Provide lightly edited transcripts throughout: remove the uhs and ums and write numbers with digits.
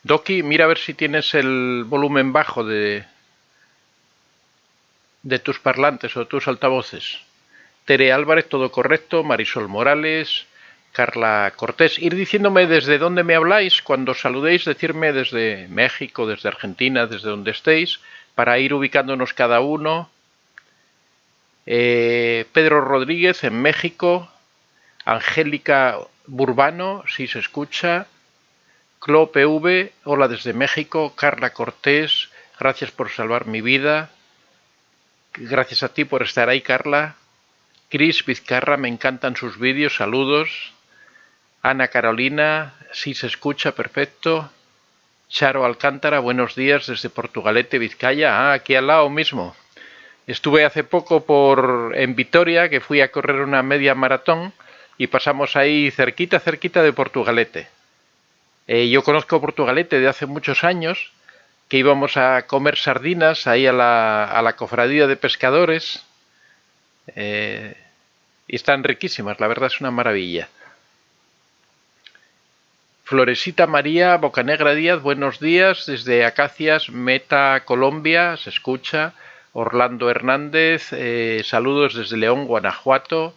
Doki, mira a ver si tienes el volumen bajo de tus parlantes o tus altavoces. Tere Álvarez, todo correcto. Marisol Morales, Carla Cortés. Ir diciéndome desde dónde me habláis. Cuando saludéis, decirme desde México, desde Argentina, desde donde estéis, para ir ubicándonos cada uno. Pedro Rodríguez en México. Angélica Burbano, si se escucha. Clo PV, hola desde México. Carla Cortés, gracias por salvar mi vida. Gracias a ti por estar ahí, Carla. Cris Vizcarra, me encantan sus vídeos, saludos. Ana Carolina, sí se escucha, perfecto. Charo Alcántara, buenos días desde Portugalete, Vizcaya. Aquí al lado mismo. Estuve hace poco en Vitoria, que fui a correr una media maratón y pasamos ahí cerquita de Portugalete. Yo conozco Portugalete de hace muchos años, que íbamos a comer sardinas ahí a la cofradía de pescadores. Y están riquísimas, la verdad es una maravilla. Floresita María Bocanegra Díaz, buenos días desde Acacias, Meta, Colombia, se escucha. Orlando Hernández, saludos desde León, Guanajuato.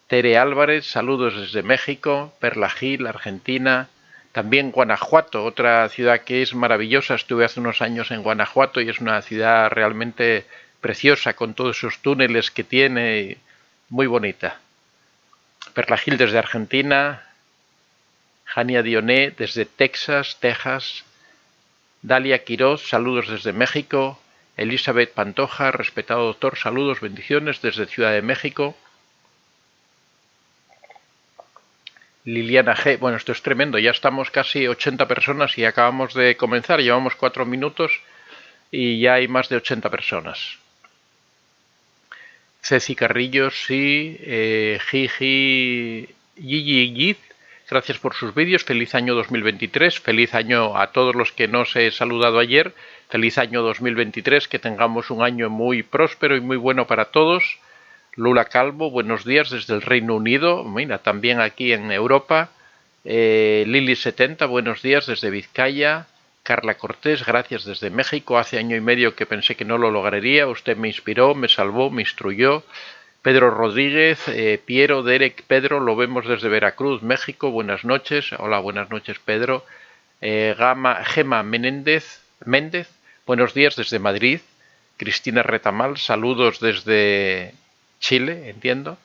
Tere Álvarez, saludos desde México. Perla Gil, Argentina. También Guanajuato, otra ciudad que es maravillosa. Estuve hace unos años en Guanajuato y es una ciudad realmente preciosa con todos esos túneles que tiene, muy bonita. Perla Gil desde Argentina. Jania Dioné desde Texas. Dalia Quiroz, saludos desde México. Elizabeth Pantoja, respetado doctor, saludos, bendiciones desde Ciudad de México. Liliana G. Bueno, esto es tremendo, ya estamos casi 80 personas y acabamos de comenzar, llevamos 4 minutos y ya hay más de 80 personas. Ceci Carrillo, sí. Gigi Yiz, gracias por sus vídeos, feliz año 2023, feliz año a todos los que no os he saludado ayer, feliz año 2023, que tengamos un año muy próspero y muy bueno para todos. Lula Calvo, buenos días desde el Reino Unido, mira, también aquí en Europa. Lili70, buenos días desde Vizcaya. Carla Cortés, gracias desde México, hace año y medio que pensé que no lo lograría, usted me inspiró, me salvó, me instruyó. Pedro Rodríguez, Piero, Derek, Pedro, lo vemos desde Veracruz, México, buenas noches. Hola, buenas noches, Pedro. Gema Méndez, buenos días desde Madrid. Cristina Retamal, saludos desde Chile, entiendo.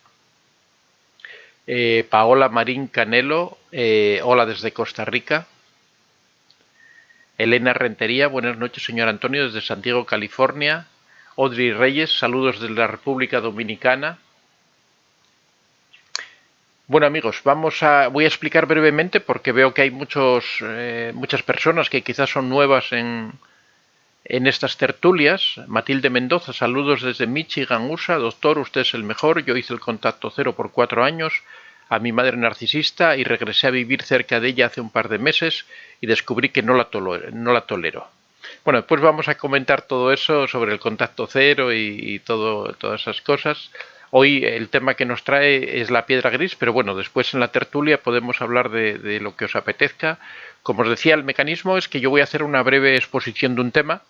Paola Marín Canelo, hola desde Costa Rica. Elena Rentería, buenas noches, señor Antonio, desde Santiago, California. Audrey Reyes, saludos desde la República Dominicana. Bueno, amigos, voy a explicar brevemente porque veo que hay muchas personas que quizás son nuevas en estas tertulias. Matilde Mendoza, saludos desde Michigan, USA. Doctor, usted es el mejor. Yo hice el contacto cero por 4 años a mi madre narcisista y regresé a vivir cerca de ella hace un par de meses y descubrí que no la tolero. Bueno, pues vamos a comentar todo eso sobre el contacto cero y todas esas cosas. Hoy el tema que nos trae es la piedra gris, pero bueno, después en la tertulia podemos hablar de lo que os apetezca. Como os decía, el mecanismo es que yo voy a hacer una breve exposición de un tema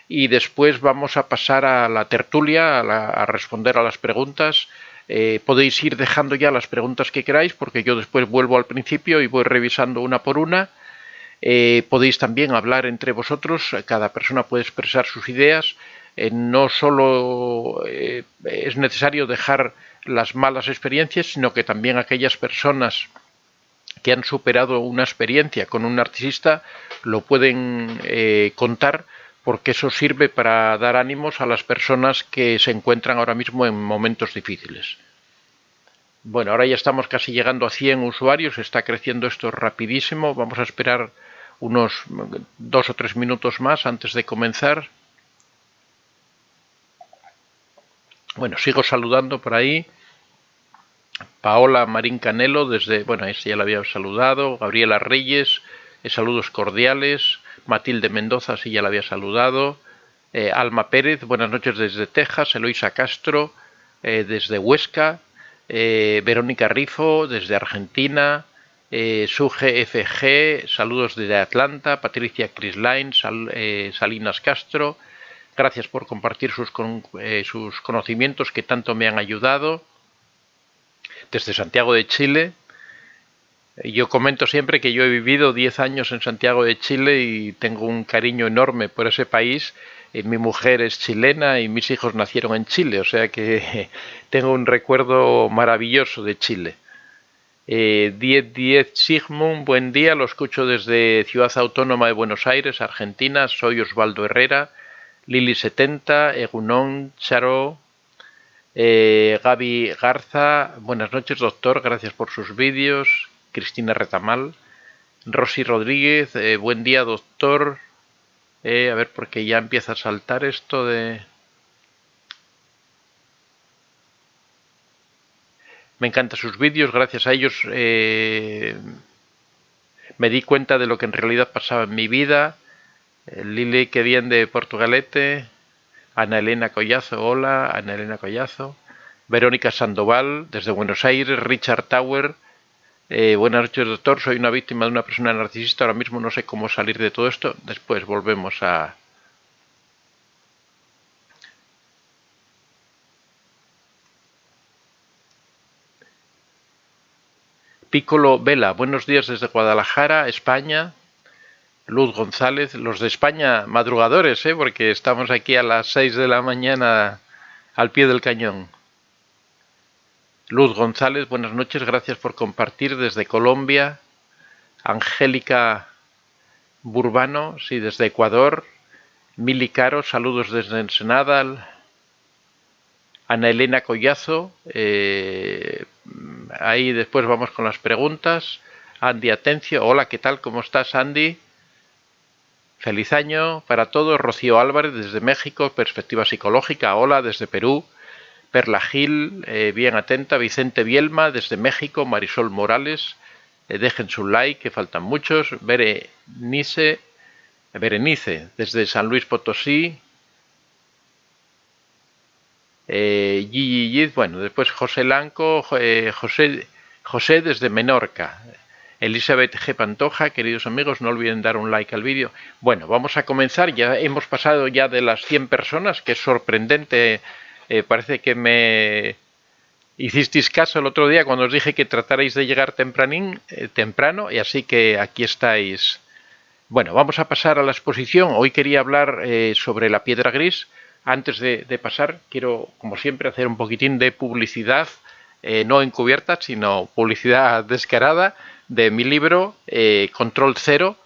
y después vamos a pasar a la tertulia, a responder a las preguntas. Podéis ir dejando ya las preguntas que queráis porque yo después vuelvo al principio y voy revisando una por una. Podéis también hablar entre vosotros, cada persona puede expresar sus ideas. No solo es necesario dejar las malas experiencias, sino que también aquellas personas que han superado una experiencia con un narcisista lo pueden contar, porque eso sirve para dar ánimos a las personas que se encuentran ahora mismo en momentos difíciles. Bueno, ahora ya estamos casi llegando a 100 usuarios, está creciendo esto rapidísimo. Vamos a esperar unos 2 o 3 minutos más antes de comenzar. Bueno, sigo saludando por ahí. Paola Marín Canelo desde, bueno, ese ya la había saludado. Gabriela Reyes, saludos cordiales. Matilde Mendoza, sí, ya la había saludado. Alma Pérez, buenas noches desde Texas. Eloisa Castro, desde Huesca. Verónica Rifo, desde Argentina. Suge FG, saludos desde Atlanta, Patricia Crisline, Salinas Castro, gracias por compartir sus conocimientos que tanto me han ayudado. Desde Santiago de Chile, yo comento siempre que yo he vivido 10 años en Santiago de Chile y tengo un cariño enorme por ese país. Mi mujer es chilena y mis hijos nacieron en Chile, o sea que tengo un recuerdo maravilloso de Chile. 1010 Sigmund, buen día, lo escucho desde Ciudad Autónoma de Buenos Aires, Argentina, soy Osvaldo Herrera. Lili70, Egunon, Charo, Gaby Garza, buenas noches doctor, gracias por sus vídeos. Cristina Retamal, Rosy Rodríguez, buen día doctor. A ver, porque ya empieza a saltar esto de... Me encantan sus vídeos, gracias a ellos me di cuenta de lo que en realidad pasaba en mi vida. Lili, que bien de Portugalete. Ana Elena Collazo, hola, Ana Elena Collazo. Verónica Sandoval, desde Buenos Aires. Richard Tower, buenas noches doctor, soy una víctima de una persona narcisista, ahora mismo no sé cómo salir de todo esto. Después volvemos a... Piccolo Vela, buenos días desde Guadalajara, España. Luz González, los de España madrugadores, porque estamos aquí a las 6 de la mañana al pie del cañón. Luz González, buenas noches, gracias por compartir desde Colombia. Angélica Burbano, sí, desde Ecuador. Mili Caro, saludos desde Ensenada. Ana Elena Collazo, ahí después vamos con las preguntas. Andy Atencio, hola, ¿qué tal? ¿Cómo estás, Andy? Feliz año para todos. Rocío Álvarez desde México, Perspectiva Psicológica, hola, desde Perú. Perla Gil, bien atenta. Vicente Bielma desde México. Marisol Morales, dejen su like, que faltan muchos. Berenice desde San Luis Potosí. Gigi, bueno, después José Lanco, José desde Menorca. Elizabeth G. Pantoja, queridos amigos, no olviden dar un like al vídeo. Bueno, vamos a comenzar, ya hemos pasado ya de las 100 personas, que es sorprendente, parece que me hicisteis caso el otro día cuando os dije que tratarais de llegar temprano, y así que aquí estáis. Bueno, vamos a pasar a la exposición. Hoy quería hablar sobre la piedra gris. Antes de pasar, quiero, como siempre, hacer un poquitín de publicidad, no encubierta, sino publicidad descarada, de mi libro Control Cero,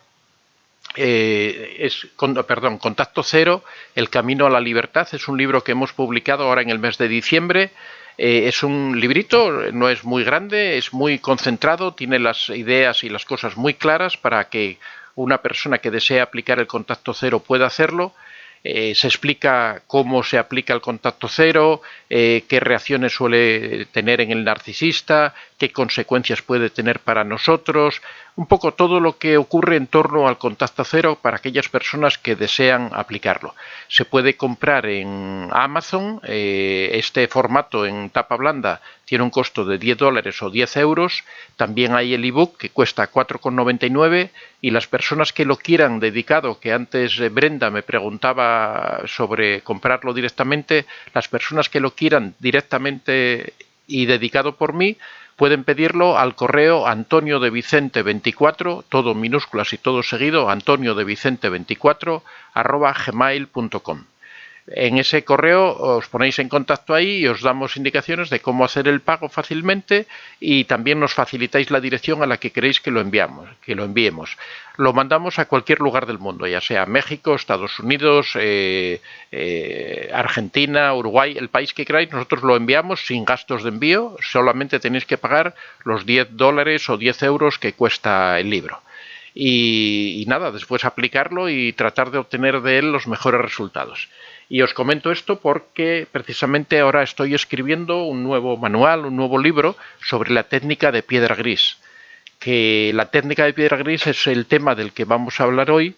Contacto Cero, El Camino a la Libertad. Es un libro que hemos publicado ahora en el mes de diciembre. Es un librito, no es muy grande, es muy concentrado, tiene las ideas y las cosas muy claras para que una persona que desea aplicar el contacto cero pueda hacerlo. Se explica cómo se aplica el contacto cero, qué reacciones suele tener en el narcisista, qué consecuencias puede tener para nosotros, un poco todo lo que ocurre en torno al contacto cero para aquellas personas que desean aplicarlo. Se puede comprar en Amazon, este formato en tapa blanda tiene un costo de $10 o 10 euros, también hay el ebook que cuesta 4,99 y las personas que lo quieran dedicado, que antes Brenda me preguntaba sobre comprarlo directamente, las personas que lo quieran directamente y dedicado por mí, pueden pedirlo al correo antoniodevicente24, todo en minúsculas y todo seguido, antoniodevicente24@gmail.com. En ese correo os ponéis en contacto ahí y os damos indicaciones de cómo hacer el pago fácilmente y también nos facilitáis la dirección a la que queréis que lo enviemos. Lo mandamos a cualquier lugar del mundo, ya sea México, Estados Unidos, Argentina, Uruguay, el país que queráis, nosotros lo enviamos sin gastos de envío, solamente tenéis que pagar los $10 o 10 euros que cuesta el libro. Y nada, después aplicarlo y tratar de obtener de él los mejores resultados. Y os comento esto porque precisamente ahora estoy escribiendo un nuevo manual, un nuevo libro sobre la técnica de piedra gris. Que la técnica de piedra gris es el tema del que vamos a hablar hoy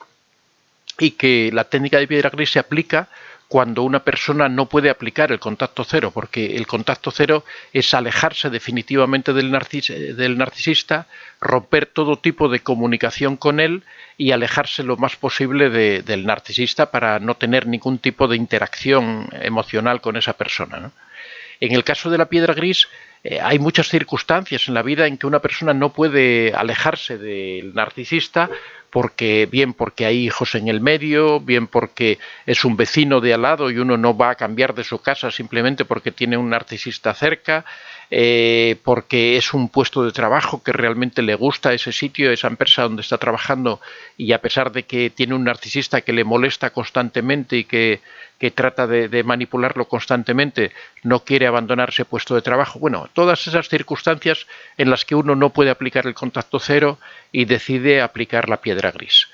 y que la técnica de piedra gris se aplica cuando una persona no puede aplicar el contacto cero, porque el contacto cero es alejarse definitivamente del narcisista, romper todo tipo de comunicación con él y alejarse lo más posible del narcisista para no tener ningún tipo de interacción emocional con esa persona, ¿no? En el caso de la piedra gris, hay muchas circunstancias en la vida en que una persona no puede alejarse del narcisista, bien porque hay hijos en el medio, bien porque es un vecino de al lado y uno no va a cambiar de su casa simplemente porque tiene un narcisista cerca, porque es un puesto de trabajo que realmente le gusta ese sitio, esa empresa donde está trabajando, y a pesar de que tiene un narcisista que le molesta constantemente y que trata de manipularlo constantemente, no quiere abandonar ese puesto de trabajo. Bueno, todas esas circunstancias en las que uno no puede aplicar el contacto cero y decide aplicar la piedra gris.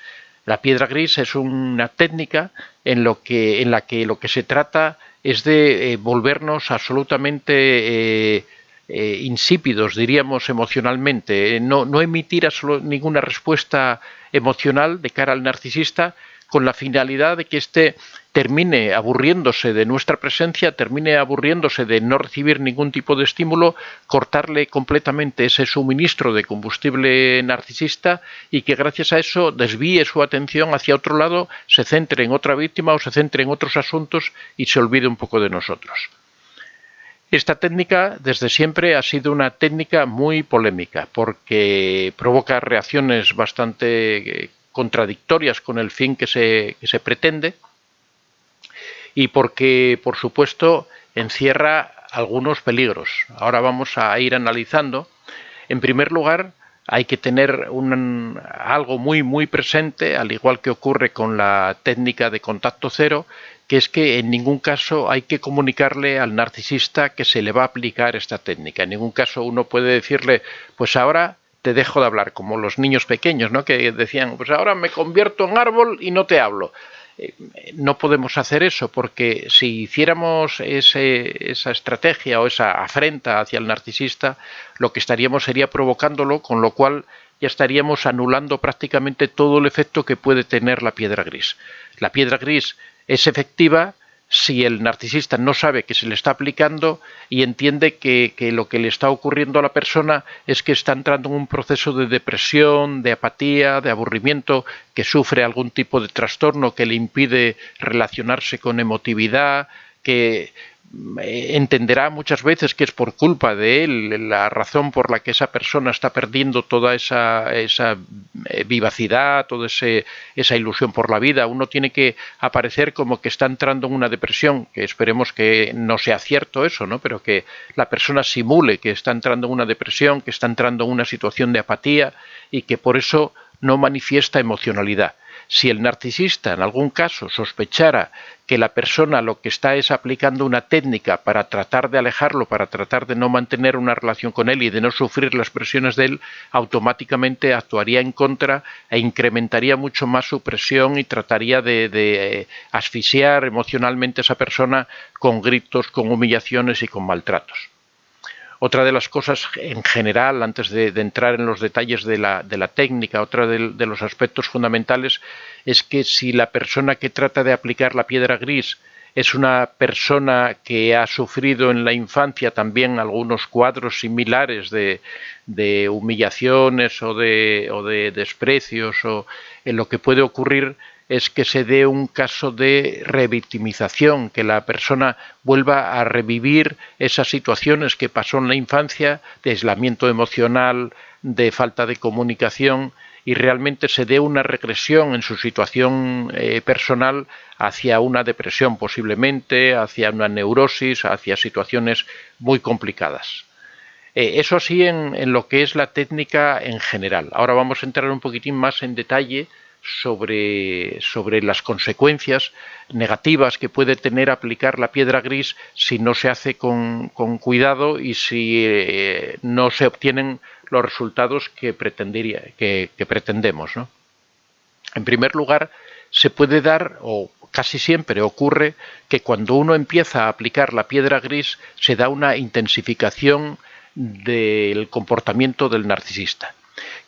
La piedra gris es una técnica en la que lo que se trata es de volvernos absolutamente insípidos, diríamos, emocionalmente, no emitir ninguna respuesta emocional de cara al narcisista, con la finalidad de que éste termine aburriéndose de nuestra presencia, termine aburriéndose de no recibir ningún tipo de estímulo, cortarle completamente ese suministro de combustible narcisista y que gracias a eso desvíe su atención hacia otro lado, se centre en otra víctima o se centre en otros asuntos y se olvide un poco de nosotros. Esta técnica desde siempre ha sido una técnica muy polémica porque provoca reacciones bastante contradictorias con el fin que se pretende y porque, por supuesto, encierra algunos peligros. Ahora vamos a ir analizando. En primer lugar, hay que tener algo muy presente, al igual que ocurre con la técnica de contacto cero, que es que en ningún caso hay que comunicarle al narcisista que se le va a aplicar esta técnica. En ningún caso uno puede decirle, pues ahora te dejo de hablar, como los niños pequeños, ¿no? Que decían, pues ahora me convierto en árbol y no te hablo. No podemos hacer eso, porque si hiciéramos esa estrategia o esa afrenta hacia el narcisista, lo que estaríamos sería provocándolo, con lo cual ya estaríamos anulando prácticamente todo el efecto que puede tener la piedra gris. La piedra gris es efectiva si el narcisista no sabe que se le está aplicando y entiende que lo que le está ocurriendo a la persona es que está entrando en un proceso de depresión, de apatía, de aburrimiento, que sufre algún tipo de trastorno que le impide relacionarse con emotividad, que entenderá muchas veces que es por culpa de él la razón por la que esa persona está perdiendo toda esa vivacidad, toda esa ilusión por la vida. Uno tiene que aparecer como que está entrando en una depresión, que esperemos que no sea cierto eso, ¿no? Pero que la persona simule que está entrando en una depresión, que está entrando en una situación de apatía y que por eso no manifiesta emocionalidad. Si el narcisista en algún caso sospechara que la persona lo que está es aplicando una técnica para tratar de alejarlo, para tratar de no mantener una relación con él y de no sufrir las presiones de él, automáticamente actuaría en contra e incrementaría mucho más su presión y trataría de asfixiar emocionalmente a esa persona con gritos, con humillaciones y con maltratos. Otra de las cosas en general, antes de entrar en los detalles de la técnica, otra de los aspectos fundamentales es que si la persona que trata de aplicar la piedra gris es una persona que ha sufrido en la infancia también algunos cuadros similares de humillaciones o de desprecios, o en lo que puede ocurrir es que se dé un caso de revictimización, que la persona vuelva a revivir esas situaciones que pasó en la infancia, de aislamiento emocional, de falta de comunicación, y realmente se dé una regresión en su situación personal hacia una depresión posiblemente, hacia una neurosis, hacia situaciones muy complicadas. Eso sí en lo que es la técnica en general. Ahora vamos a entrar un poquitín más en detalle sobre las consecuencias negativas que puede tener aplicar la piedra gris si no se hace con cuidado y si no se obtienen los resultados que pretendemos, ¿no? En primer lugar, se puede dar, o casi siempre ocurre, que cuando uno empieza a aplicar la piedra gris se da una intensificación del comportamiento del narcisista.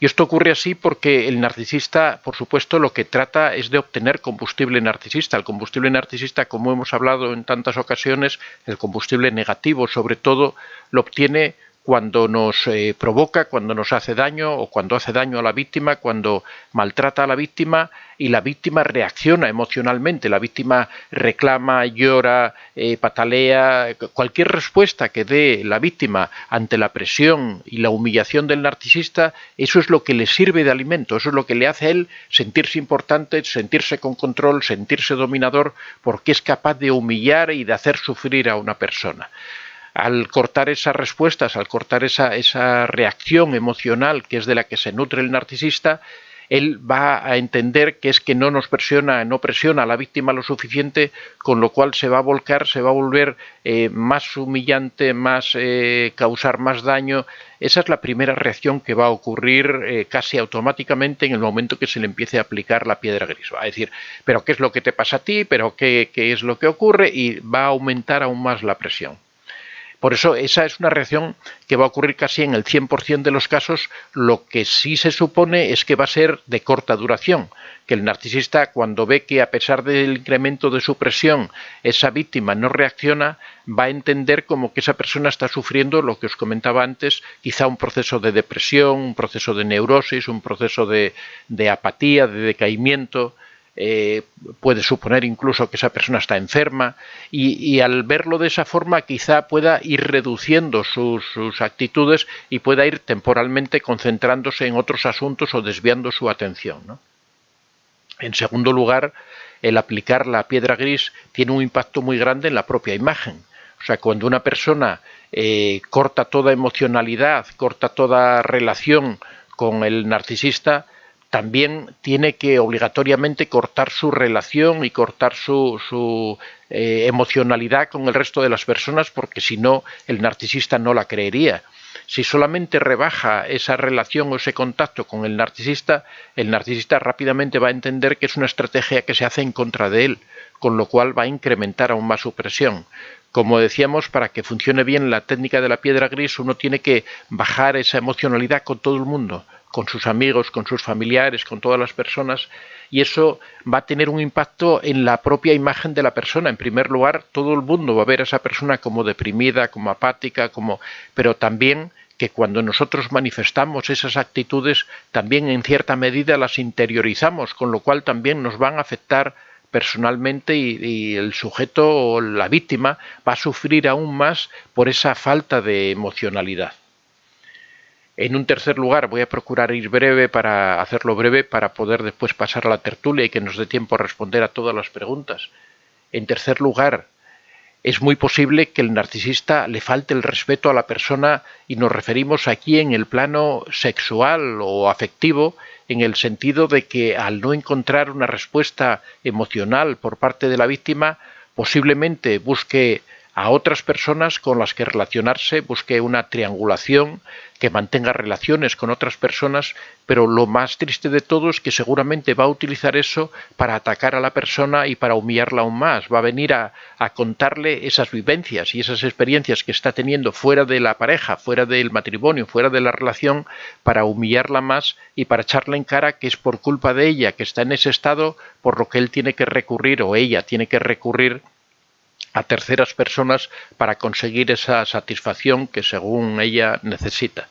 Y esto ocurre así porque el narcisista, por supuesto, lo que trata es de obtener combustible narcisista. El combustible narcisista, como hemos hablado en tantas ocasiones, el combustible negativo, sobre todo, lo obtiene cuando nos provoca, cuando nos hace daño o cuando hace daño a la víctima, cuando maltrata a la víctima y la víctima reacciona emocionalmente, la víctima reclama, llora, patalea, cualquier respuesta que dé la víctima ante la presión y la humillación del narcisista, eso es lo que le sirve de alimento, eso es lo que le hace a él sentirse importante, sentirse con control, sentirse dominador, porque es capaz de humillar y de hacer sufrir a una persona. Al cortar esas respuestas, al cortar esa reacción emocional que es de la que se nutre el narcisista, él va a entender que es que no presiona a la víctima lo suficiente, con lo cual se va a volcar, se va a volver más humillante, causar más daño. Esa es la primera reacción que va a ocurrir casi automáticamente en el momento que se le empiece a aplicar la piedra gris. Va a decir, ¿pero qué es lo que te pasa a ti? ¿Pero qué es lo que ocurre? Y va a aumentar aún más la presión. Por eso esa es una reacción que va a ocurrir casi en el 100% de los casos. Lo que sí se supone es que va a ser de corta duración, que el narcisista, cuando ve que a pesar del incremento de su presión esa víctima no reacciona, va a entender como que esa persona está sufriendo lo que os comentaba antes, quizá un proceso de depresión, un proceso de neurosis, un proceso de apatía, de decaimiento. Puede suponer incluso que esa persona está enferma y al verlo de esa forma quizá pueda ir reduciendo sus actitudes y pueda ir temporalmente concentrándose en otros asuntos o desviando su atención, ¿no? En segundo lugar, el aplicar la piedra gris tiene un impacto muy grande en la propia imagen. O sea, cuando una persona corta toda emocionalidad, corta toda relación con el narcisista, también tiene que obligatoriamente cortar su relación y cortar su emocionalidad con el resto de las personas, porque si no, el narcisista no la creería. Si solamente rebaja esa relación o ese contacto con el narcisista rápidamente va a entender que es una estrategia que se hace en contra de él, con lo cual va a incrementar aún más su presión. Como decíamos, para que funcione bien la técnica de la piedra gris, uno tiene que bajar esa emocionalidad con todo el mundo, con sus amigos, con sus familiares, con todas las personas, y eso va a tener un impacto en la propia imagen de la persona. En primer lugar, todo el mundo va a ver a esa persona como deprimida, como apática, pero también que cuando nosotros manifestamos esas actitudes, también en cierta medida las interiorizamos, con lo cual también nos van a afectar personalmente y el sujeto o la víctima va a sufrir aún más por esa falta de emocionalidad. En un tercer lugar, voy a procurar hacerlo breve para poder después pasar a la tertulia y que nos dé tiempo a responder a todas las preguntas. En tercer lugar, es muy posible que el narcisista le falte el respeto a la persona, y nos referimos aquí en el plano sexual o afectivo, en el sentido de que al no encontrar una respuesta emocional por parte de la víctima, posiblemente busque a otras personas con las que relacionarse, busque una triangulación, que mantenga relaciones con otras personas, pero lo más triste de todo es que seguramente va a utilizar eso para atacar a la persona y para humillarla aún más. Va a venir a contarle esas vivencias y esas experiencias que está teniendo fuera de la pareja, fuera del matrimonio, fuera de la relación, para humillarla más y para echarle en cara que es por culpa de ella que está en ese estado, por lo que él tiene que recurrir o ella tiene que recurrir a terceras personas para conseguir esa satisfacción que según ella necesita.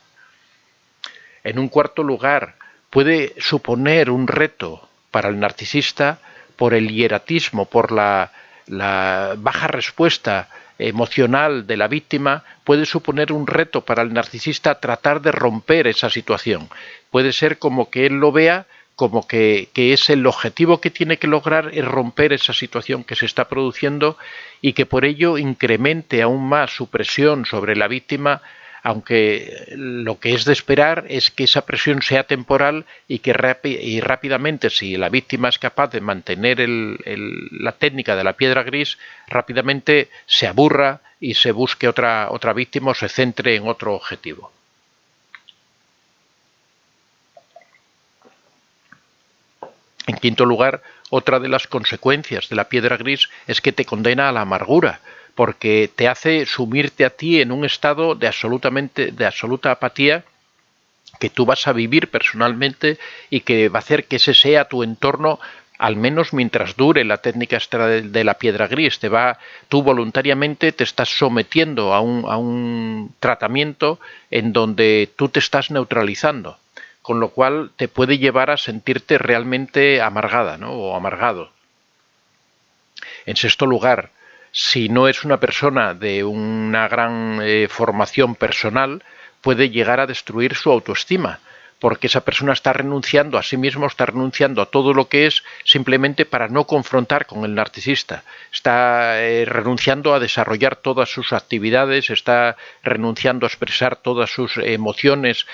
En un cuarto lugar, puede suponer un reto para el narcisista por el hieratismo, por la baja respuesta emocional de la víctima. Puede suponer un reto para el narcisista tratar de romper esa situación. Puede ser como que él lo vea como que es el objetivo que tiene que lograr, es romper esa situación que se está produciendo y que por ello incremente aún más su presión sobre la víctima, aunque lo que es de esperar es que esa presión sea temporal y que rápidamente, si la víctima es capaz de mantener la técnica de la piedra gris, rápidamente se aburra y se busque otra víctima o se centre en otro objetivo. En quinto lugar, otra de las consecuencias de la piedra gris es que te condena a la amargura, porque te hace sumirte a ti en un estado de absoluta apatía que tú vas a vivir personalmente y que va a hacer que ese sea tu entorno, al menos mientras dure la técnica esta de la piedra gris. Tú voluntariamente te estás sometiendo a un tratamiento en donde tú te estás neutralizando, con lo cual te puede llevar a sentirte realmente amargada, ¿no? O amargado. En sexto lugar, si no es una persona de una gran formación personal, puede llegar a destruir su autoestima, porque esa persona está renunciando a sí mismo, está renunciando a todo lo que es simplemente para no confrontar con el narcisista. Está renunciando a desarrollar todas sus actividades, está renunciando a expresar todas sus emociones,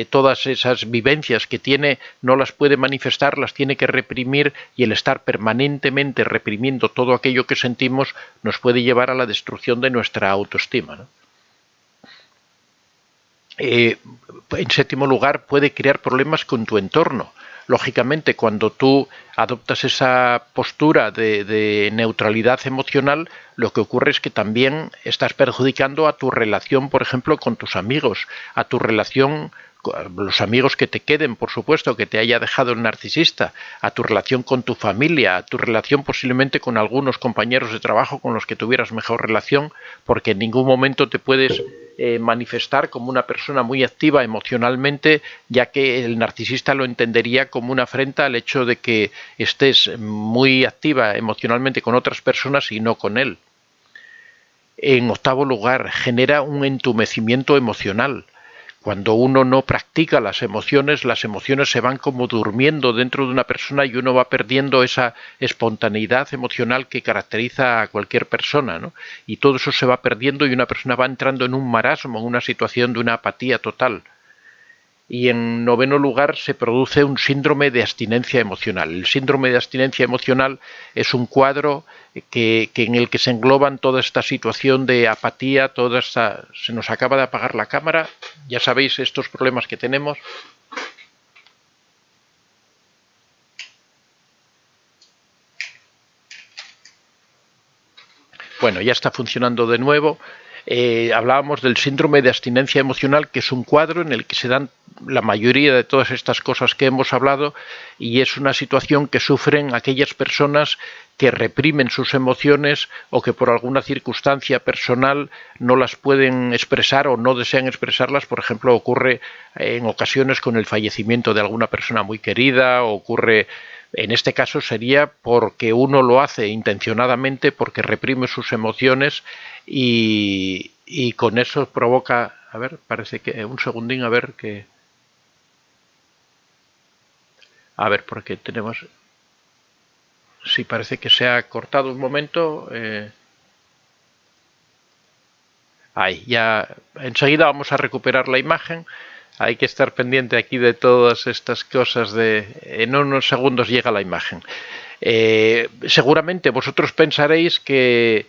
todas esas vivencias que tiene, no las puede manifestar, las tiene que reprimir, y el estar permanentemente reprimiendo todo aquello que sentimos nos puede llevar a la destrucción de nuestra autoestima, ¿no? En séptimo lugar, puede crear problemas con tu entorno. Lógicamente, cuando tú adoptas esa postura de neutralidad emocional, lo que ocurre es que también estás perjudicando a tu relación, por ejemplo, con tus amigos, a tu relación, los amigos que te queden, por supuesto, que te haya dejado el narcisista, a tu relación con tu familia, a tu relación posiblemente con algunos compañeros de trabajo con los que tuvieras mejor relación, porque en ningún momento te puedes manifestar como una persona muy activa emocionalmente, ya que el narcisista lo entendería como una afrenta al hecho de que estés muy activa emocionalmente con otras personas y no con él. En octavo lugar, genera un entumecimiento emocional. Cuando uno no practica las emociones se van como durmiendo dentro de una persona y uno va perdiendo esa espontaneidad emocional que caracteriza a cualquier persona, ¿no? Y todo eso se va perdiendo y una persona va entrando en un marasmo, en una situación de una apatía total. Y en noveno lugar se produce un síndrome de abstinencia emocional. El síndrome de abstinencia emocional es un cuadro en el que se engloban toda esta situación de apatía, se nos acaba de apagar la cámara, ya sabéis estos problemas que tenemos. Bueno, ya está funcionando de nuevo. Hablábamos del síndrome de abstinencia emocional, que es un cuadro en el que se dan la mayoría de todas estas cosas que hemos hablado, y es una situación que sufren aquellas personas que reprimen sus emociones o que por alguna circunstancia personal no las pueden expresar o no desean expresarlas. Por ejemplo, ocurre en ocasiones con el fallecimiento de alguna persona muy querida, o ocurre, en este caso sería porque uno lo hace intencionadamente, porque reprime sus emociones y con eso provoca... A ver, parece que... Un segundín, a ver que... A ver, porque tenemos... Sí, parece que se ha cortado un momento. Ahí, ya enseguida vamos a recuperar la imagen. Hay que estar pendiente aquí de todas estas cosas en unos segundos llega la imagen. Seguramente vosotros pensaréis que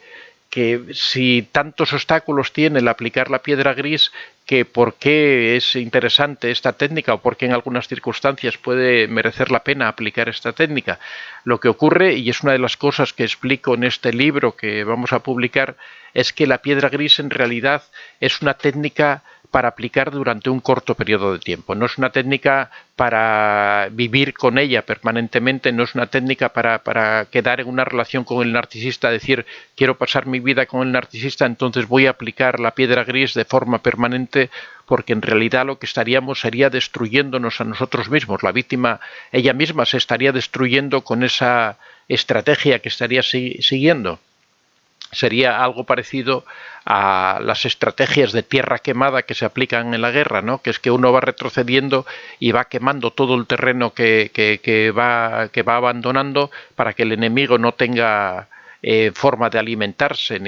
si tantos obstáculos tiene el aplicar la piedra gris, que por qué es interesante esta técnica o por qué en algunas circunstancias puede merecer la pena aplicar esta técnica. Lo que ocurre, y es una de las cosas que explico en este libro que vamos a publicar, es que la piedra gris en realidad es una técnica para aplicar durante un corto periodo de tiempo. No es una técnica para vivir con ella permanentemente, no es una técnica para quedar en una relación con el narcisista, decir, quiero pasar mi vida con el narcisista, entonces voy a aplicar la piedra gris de forma permanente, porque en realidad lo que estaríamos sería destruyéndonos a nosotros mismos. La víctima, ella misma, se estaría destruyendo con esa estrategia que estaría siguiendo. Sería algo parecido a las estrategias de tierra quemada que se aplican en la guerra, ¿no? Que es que uno va retrocediendo y va quemando todo el terreno que va abandonando para que el enemigo no tenga forma de alimentarse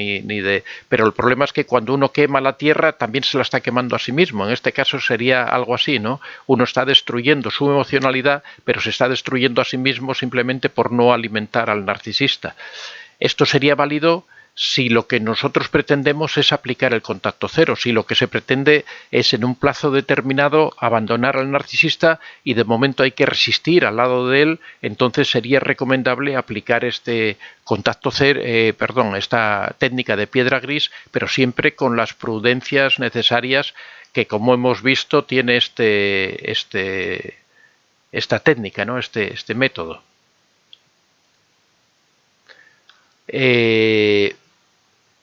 pero el problema es que cuando uno quema la tierra también se la está quemando a sí mismo. En este caso sería algo así, ¿no? Uno está destruyendo su emocionalidad, pero se está destruyendo a sí mismo simplemente por no alimentar al narcisista. Esto sería válido si lo que nosotros pretendemos es aplicar el contacto cero, si lo que se pretende es en un plazo determinado abandonar al narcisista y de momento hay que resistir al lado de él, entonces sería recomendable aplicar este contacto cero, esta técnica de piedra gris, pero siempre con las prudencias necesarias que, como hemos visto, tiene esta técnica, ¿no? este método.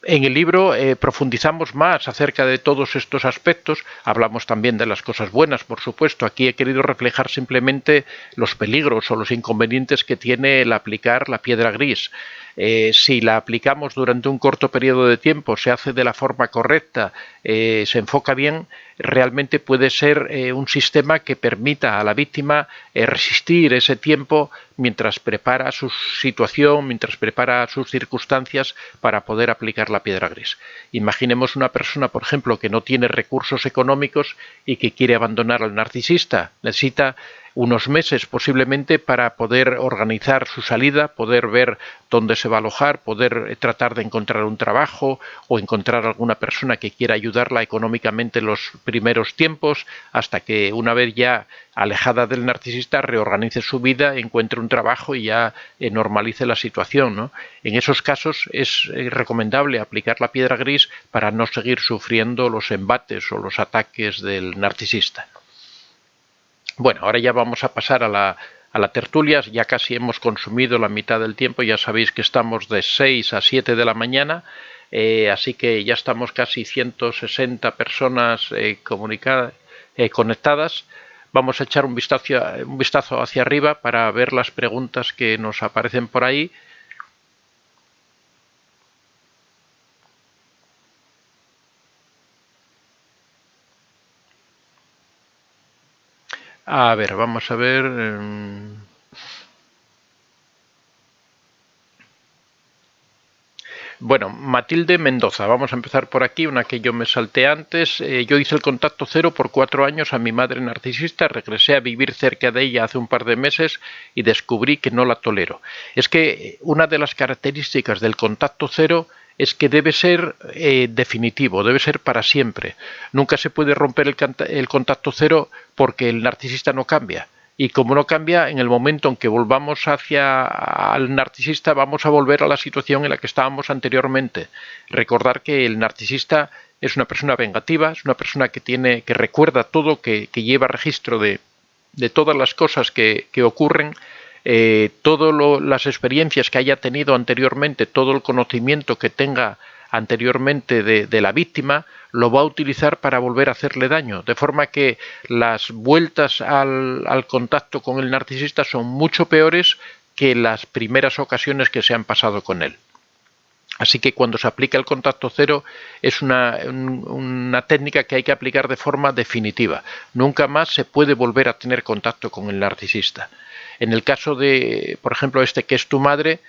En el libro profundizamos más acerca de todos estos aspectos, hablamos también de las cosas buenas, por supuesto. Aquí he querido reflejar simplemente los peligros o los inconvenientes que tiene el aplicar la piedra gris. Si la aplicamos durante un corto periodo de tiempo, se hace de la forma correcta, se enfoca bien, realmente puede ser un sistema que permita a la víctima resistir ese tiempo mientras prepara su situación, mientras prepara sus circunstancias para poder aplicar la piedra gris. Imaginemos una persona, por ejemplo, que no tiene recursos económicos y que quiere abandonar al narcisista. Necesita unos meses posiblemente para poder organizar su salida, poder ver dónde se va a alojar, poder tratar de encontrar un trabajo o encontrar alguna persona que quiera ayudarla económicamente en los primeros tiempos, hasta que una vez ya alejada del narcisista reorganice su vida, encuentre un trabajo y ya normalice la situación, ¿no? En esos casos es recomendable aplicar la piedra gris para no seguir sufriendo los embates o los ataques del narcisista. Bueno, ahora ya vamos a pasar a la tertulia, ya casi hemos consumido la mitad del tiempo, ya sabéis que estamos de 6 a 7 de la mañana, así que ya estamos casi 160 personas conectadas. Vamos a echar un vistazo hacia arriba para ver las preguntas que nos aparecen por ahí. A ver, vamos a ver. Bueno, Matilde Mendoza, vamos a empezar por aquí, una que yo me salté antes. Yo hice el contacto cero por 4 años a mi madre narcisista, regresé a vivir cerca de ella hace un par de meses y descubrí que no la tolero. Es que una de las características del contacto cero es que debe ser definitivo, debe ser para siempre. Nunca se puede romper el contacto cero porque el narcisista no cambia. Y como no cambia, en el momento en que volvamos hacia al narcisista, vamos a volver a la situación en la que estábamos anteriormente. Recordar que el narcisista es una persona vengativa, es una persona que recuerda todo, que lleva registro de todas las cosas que ocurren, todas las experiencias que haya tenido anteriormente, todo el conocimiento que tenga anteriormente de la víctima, lo va a utilizar para volver a hacerle daño, de forma que las vueltas al contacto con el narcisista son mucho peores que las primeras ocasiones que se han pasado con él. Así que cuando se aplica el contacto cero es una técnica que hay que aplicar de forma definitiva. Nunca más se puede volver a tener contacto con el narcisista. En el caso de, por ejemplo, que es tu madre,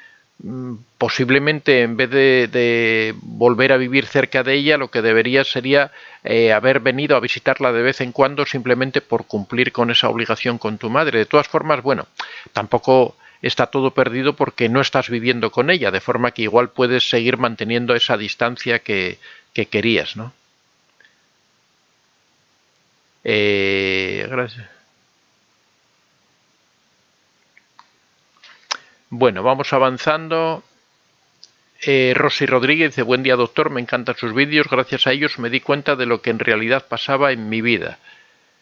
posiblemente en vez de volver a vivir cerca de ella, lo que debería sería haber venido a visitarla de vez en cuando simplemente por cumplir con esa obligación con tu madre. De todas formas, bueno, tampoco está todo perdido porque no estás viviendo con ella, de forma que igual puedes seguir manteniendo esa distancia que querías, ¿no? Gracias. Bueno, vamos avanzando. Rosy Rodríguez dice: buen día, doctor, me encantan sus vídeos, gracias a ellos me di cuenta de lo que en realidad pasaba en mi vida.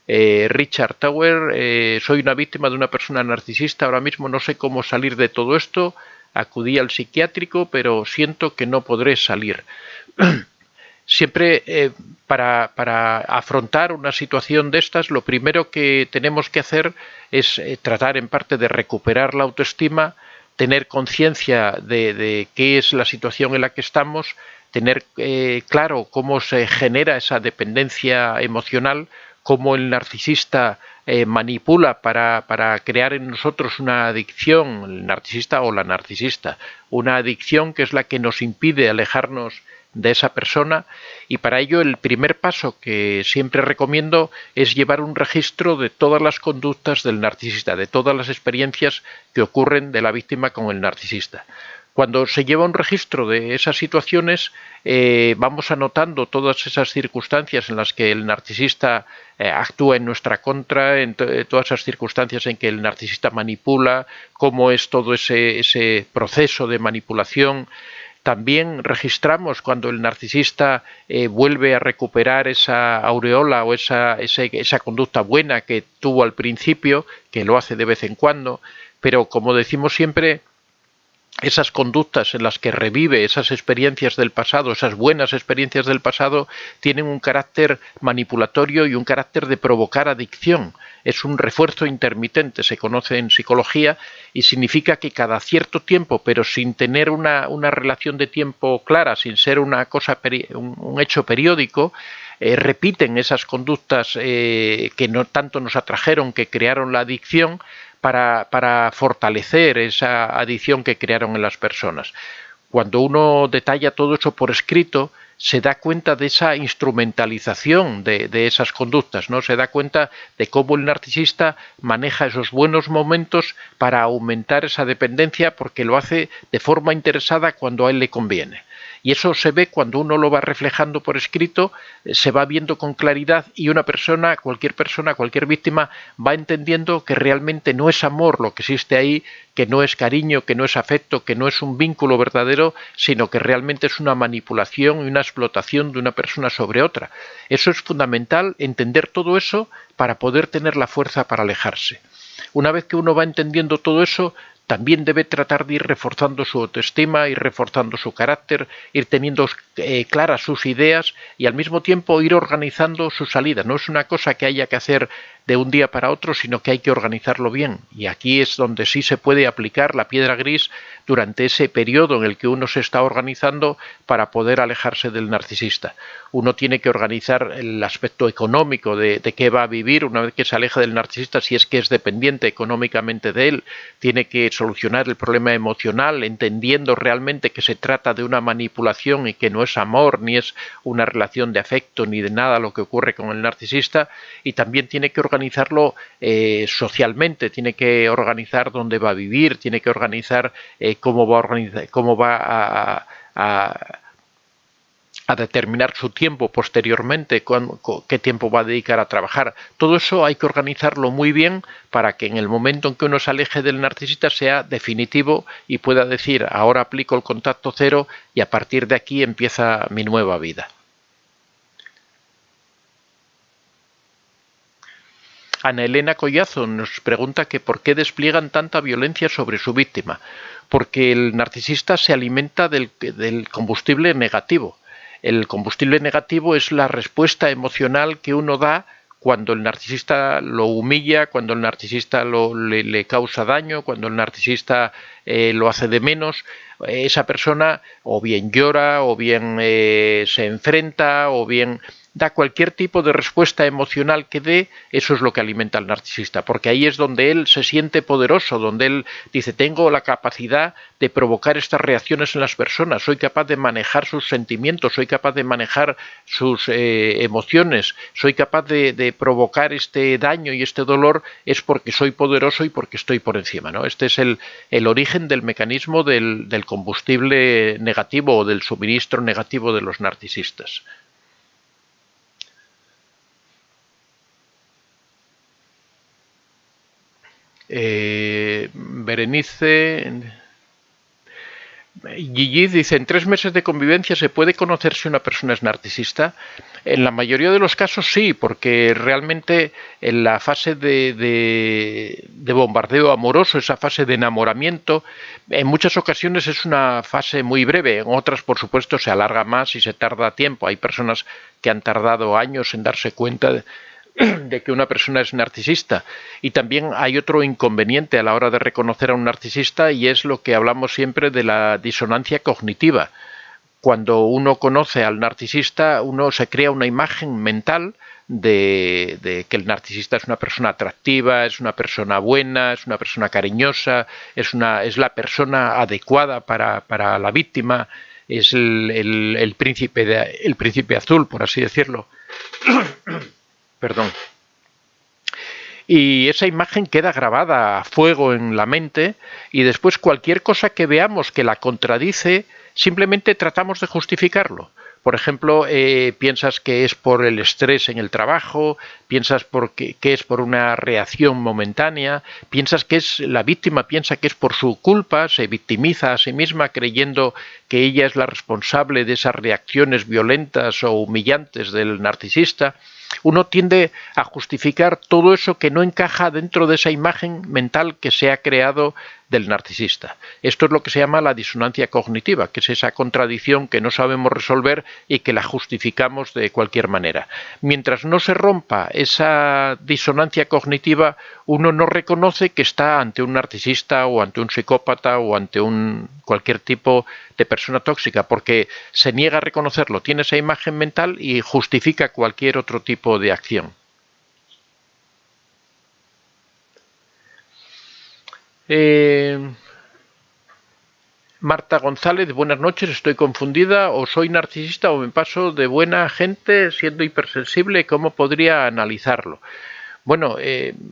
Richard Tower, soy una víctima de una persona narcisista, ahora mismo no sé cómo salir de todo esto, acudí al psiquiátrico, pero siento que no podré salir. Siempre para afrontar una situación de estas, lo primero que tenemos que hacer es tratar en parte de recuperar la autoestima, tener conciencia de qué es la situación en la que estamos, tener claro cómo se genera esa dependencia emocional, cómo el narcisista manipula para crear en nosotros una adicción, el narcisista o la narcisista, una adicción que es la que nos impide alejarnos de esa persona, y para ello el primer paso que siempre recomiendo es llevar un registro de todas las conductas del narcisista, de todas las experiencias que ocurren de la víctima con el narcisista. Cuando se lleva un registro de esas situaciones, vamos anotando todas esas circunstancias en las que el narcisista actúa en nuestra contra, todas esas circunstancias en que el narcisista manipula, cómo es todo ese proceso de manipulación. También registramos cuando el narcisista vuelve a recuperar esa aureola o esa conducta buena que tuvo al principio, que lo hace de vez en cuando, pero como decimos siempre, esas conductas en las que revive esas experiencias del pasado, esas buenas experiencias del pasado, tienen un carácter manipulatorio y un carácter de provocar adicción. Es un refuerzo intermitente, se conoce en psicología, y significa que cada cierto tiempo, pero sin tener una relación de tiempo clara, sin ser una cosa, un hecho periódico, repiten esas conductas que no tanto nos atrajeron, que crearon la adicción, para fortalecer esa adicción que crearon en las personas. Cuando uno detalla todo eso por escrito, se da cuenta de esa instrumentalización de esas conductas, ¿no? Se da cuenta de cómo el narcisista maneja esos buenos momentos para aumentar esa dependencia, porque lo hace de forma interesada cuando a él le conviene. Y eso se ve cuando uno lo va reflejando por escrito, se va viendo con claridad, y una persona, cualquier víctima, va entendiendo que realmente no es amor lo que existe ahí, que no es cariño, que no es afecto, que no es un vínculo verdadero, sino que realmente es una manipulación y una explotación de una persona sobre otra. Eso es fundamental, entender todo eso para poder tener la fuerza para alejarse. Una vez que uno va entendiendo todo eso, también debe tratar de ir reforzando su autoestima, ir reforzando su carácter, ir teniendo claras sus ideas y al mismo tiempo ir organizando su salida. No es una cosa que haya que hacer de un día para otro, sino que hay que organizarlo bien. Y aquí es donde sí se puede aplicar la piedra gris durante ese periodo en el que uno se está organizando para poder alejarse del narcisista. Uno tiene que organizar el aspecto económico de qué va a vivir una vez que se aleja del narcisista, si es que es dependiente económicamente de él. Tiene que solucionar el problema emocional, entendiendo realmente que se trata de una manipulación y que no es amor, ni es una relación de afecto, ni de nada lo que ocurre con el narcisista. Y también tiene que organizarlo socialmente, tiene que organizar dónde va a vivir, tiene que organizar cómo va a determinar su tiempo posteriormente, qué tiempo va a dedicar a trabajar. Todo eso hay que organizarlo muy bien para que en el momento en que uno se aleje del narcisista sea definitivo y pueda decir: ahora aplico el contacto cero y a partir de aquí empieza mi nueva vida. Ana Elena Collazo nos pregunta que por qué despliegan tanta violencia sobre su víctima. Porque el narcisista se alimenta del combustible negativo. El combustible negativo es la respuesta emocional que uno da cuando el narcisista lo humilla, cuando el narcisista le causa daño, cuando el narcisista lo hace de menos. Esa persona o bien llora, o bien se enfrenta, o bien da cualquier tipo de respuesta emocional que dé. Eso es lo que alimenta al narcisista, porque ahí es donde él se siente poderoso, donde él dice: tengo la capacidad de provocar estas reacciones en las personas, soy capaz de manejar sus sentimientos, soy capaz de manejar sus emociones, soy capaz de provocar este daño y este dolor, es porque soy poderoso y porque estoy por encima, ¿no? Este es el origen del mecanismo del combustible negativo o del suministro negativo de los narcisistas. Berenice Gigi dice: ¿en 3 meses de convivencia se puede conocer si una persona es narcisista? En la mayoría de los casos sí, porque realmente en la fase de bombardeo amoroso, esa fase de enamoramiento, en muchas ocasiones es una fase muy breve, en otras por supuesto se alarga más y se tarda tiempo. Hay personas que han tardado años en darse cuenta de que una persona es narcisista. Y también hay otro inconveniente a la hora de reconocer a un narcisista, y es lo que hablamos siempre de la disonancia cognitiva. Cuando uno conoce al narcisista, uno se crea una imagen mental de que el narcisista es una persona atractiva, es una persona buena, es una persona cariñosa, es la persona adecuada para la víctima, es el príncipe azul, por así decirlo. Perdón. y esa imagen queda grabada a fuego en la mente y después cualquier cosa que veamos que la contradice, simplemente tratamos de justificarlo. Por ejemplo, piensas que es por el estrés en el trabajo, piensas que es por una reacción momentánea, piensas que es la víctima, piensa que es por su culpa, se victimiza a sí misma creyendo que ella es la responsable de esas reacciones violentas o humillantes del narcisista. Uno tiende a justificar todo eso que no encaja dentro de esa imagen mental que se ha creado del narcisista. Esto es lo que se llama la disonancia cognitiva, que es esa contradicción que no sabemos resolver y que la justificamos de cualquier manera. Mientras no se rompa esa disonancia cognitiva, uno no reconoce que está ante un narcisista o ante un psicópata o ante cualquier tipo de persona tóxica, porque se niega a reconocerlo, tiene esa imagen mental y justifica cualquier otro tipo de acción. Marta González, buenas noches, estoy confundida, o soy narcisista o me paso de buena gente siendo hipersensible, ¿cómo podría analizarlo? Bueno,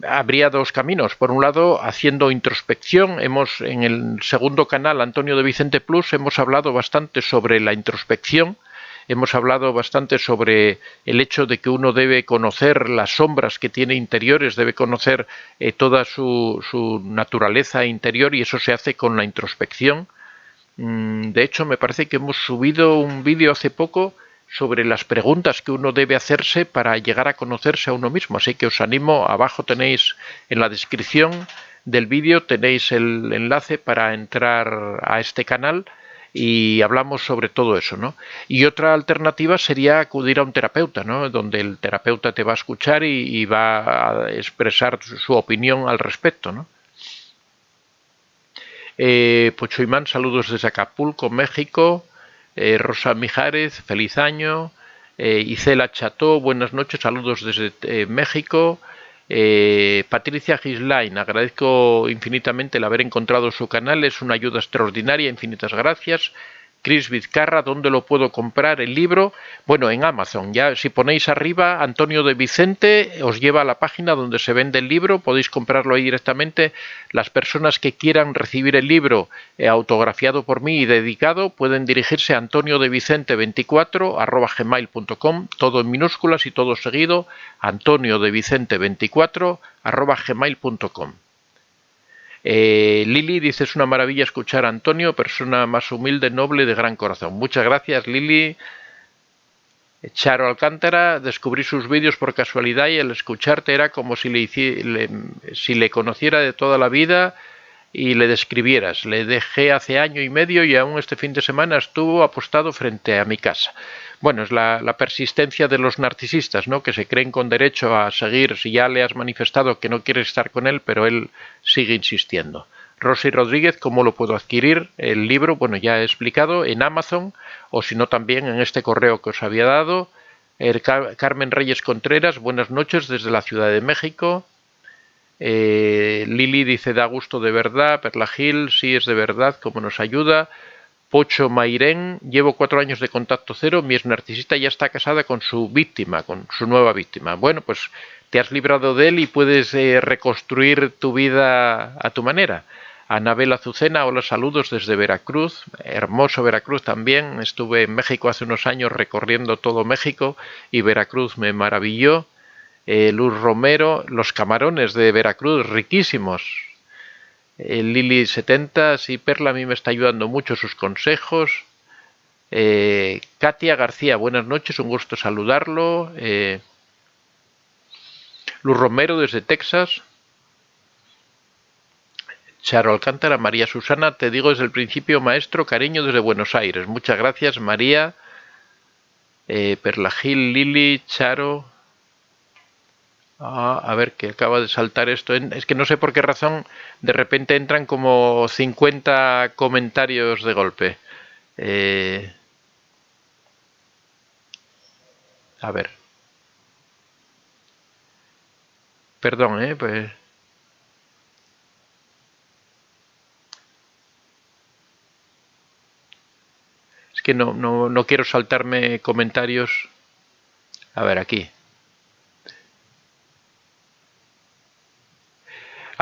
habría dos caminos. Por un lado, haciendo introspección. En el segundo canal, Antonio de Vicente Plus, hemos hablado bastante sobre la introspección. Hemos hablado bastante sobre el hecho de que uno debe conocer las sombras que tiene interiores, debe conocer toda su naturaleza interior, y eso se hace con la introspección. De hecho, me parece que hemos subido un vídeo hace poco sobre las preguntas que uno debe hacerse para llegar a conocerse a uno mismo. Así que os animo, abajo tenéis en la descripción del vídeo, tenéis el enlace para entrar a este canal y hablamos sobre todo eso, ¿no? Y otra alternativa sería acudir a un terapeuta, ¿no? Donde el terapeuta te va a escuchar y va a expresar su opinión al respecto, ¿no? Pochoimán, saludos desde Acapulco, México. Rosa Mijares, feliz año. Isela Cható, buenas noches, saludos desde México. Patricia Gislain, agradezco infinitamente el haber encontrado su canal, es una ayuda extraordinaria, infinitas gracias. Cris Vizcarra, ¿dónde lo puedo comprar el libro? Bueno, en Amazon. Ya si ponéis arriba Antonio de Vicente, os lleva a la página donde se vende el libro, podéis comprarlo ahí directamente. Las personas que quieran recibir el libro autografiado por mí y dedicado pueden dirigirse a antoniodevicente24@gmail.com, todo en minúsculas y todo seguido, antoniodevicente24@gmail.com. Lili dice, es una maravilla escuchar a Antonio, persona más humilde, noble, de gran corazón. Muchas gracias, Lili. Charo Alcántara, descubrí sus vídeos por casualidad y al escucharte era como si le conociera de toda la vida y le describieras. Le dejé hace año y medio y aún este fin de semana estuvo apostado frente a mi casa. Bueno, es la persistencia de los narcisistas, ¿no? Que se creen con derecho a seguir si ya le has manifestado que no quieres estar con él, pero él sigue insistiendo. Rosy Rodríguez, ¿cómo lo puedo adquirir? El libro, bueno, ya he explicado, en Amazon, o si no también en este correo que os había dado. Carmen Reyes Contreras, buenas noches desde la Ciudad de México. Lili dice, da gusto de verdad. Perla Gil, sí es de verdad, cómo nos ayuda. Pocho Mairén, llevo 4 años de contacto cero, mi ex narcisista ya está casada con su víctima, con su nueva víctima. Bueno, pues te has librado de él y puedes reconstruir tu vida a tu manera. Anabel Azucena, hola, saludos desde Veracruz, hermoso Veracruz también, estuve en México hace unos años recorriendo todo México y Veracruz me maravilló. Luz Romero, los camarones de Veracruz, riquísimos. Lili 70, sí, Perla a mí me está ayudando mucho sus consejos. Katia García, buenas noches, un gusto saludarlo. Luz Romero desde Texas. Charo Alcántara, María Susana, te digo desde el principio, maestro, cariño desde Buenos Aires. Muchas gracias, María. Perla Gil, Lili, Charo. A ver, que acaba de saltar esto. Es que no sé por qué razón de repente entran como 50 comentarios de golpe. A ver. Perdón, pues... Es que no quiero saltarme comentarios. A ver, aquí.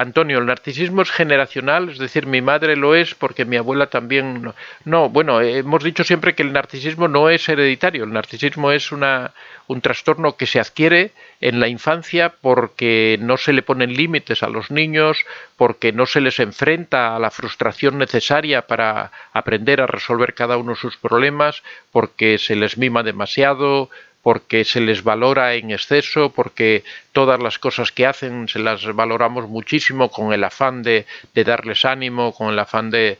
Antonio, el narcisismo es generacional, es decir, mi madre lo es porque mi abuela también. No, no, bueno, hemos dicho siempre que el narcisismo no es hereditario, el narcisismo es un trastorno que se adquiere en la infancia porque no se le ponen límites a los niños, porque no se les enfrenta a la frustración necesaria para aprender a resolver cada uno sus problemas, porque se les mima demasiado, porque se les valora en exceso, porque todas las cosas que hacen se las valoramos muchísimo con el afán de darles ánimo, con el afán de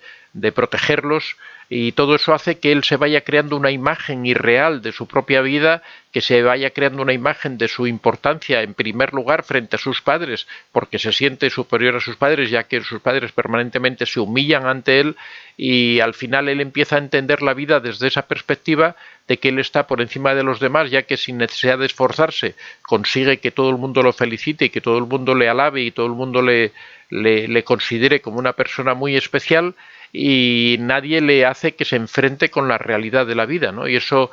protegerlos, y todo eso hace que él se vaya creando una imagen irreal de su propia vida, que se vaya creando una imagen de su importancia en primer lugar frente a sus padres, porque se siente superior a sus padres, ya que sus padres permanentemente se humillan ante él, y al final él empieza a entender la vida desde esa perspectiva de que él está por encima de los demás, ya que sin necesidad de esforzarse consigue que todo el mundo lo felicite y que todo el mundo le alabe y todo el mundo le considere como una persona muy especial, y nadie le hace que se enfrente con la realidad de la vida, ¿no? Y eso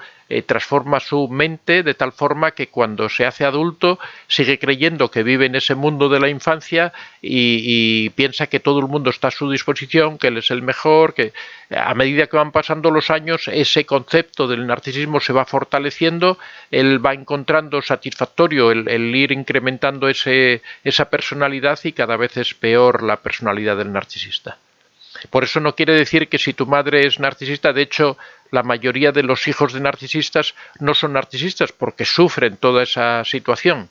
transforma su mente de tal forma que cuando se hace adulto sigue creyendo que vive en ese mundo de la infancia y piensa que todo el mundo está a su disposición, que él es el mejor, que a medida que van pasando los años ese concepto del narcisismo se va fortaleciendo, él va encontrando satisfactorio el ir incrementando esa personalidad, y cada vez es peor la personalidad del narcisista. Por eso no quiere decir que si tu madre es narcisista, de hecho, la mayoría de los hijos de narcisistas no son narcisistas porque sufren toda esa situación.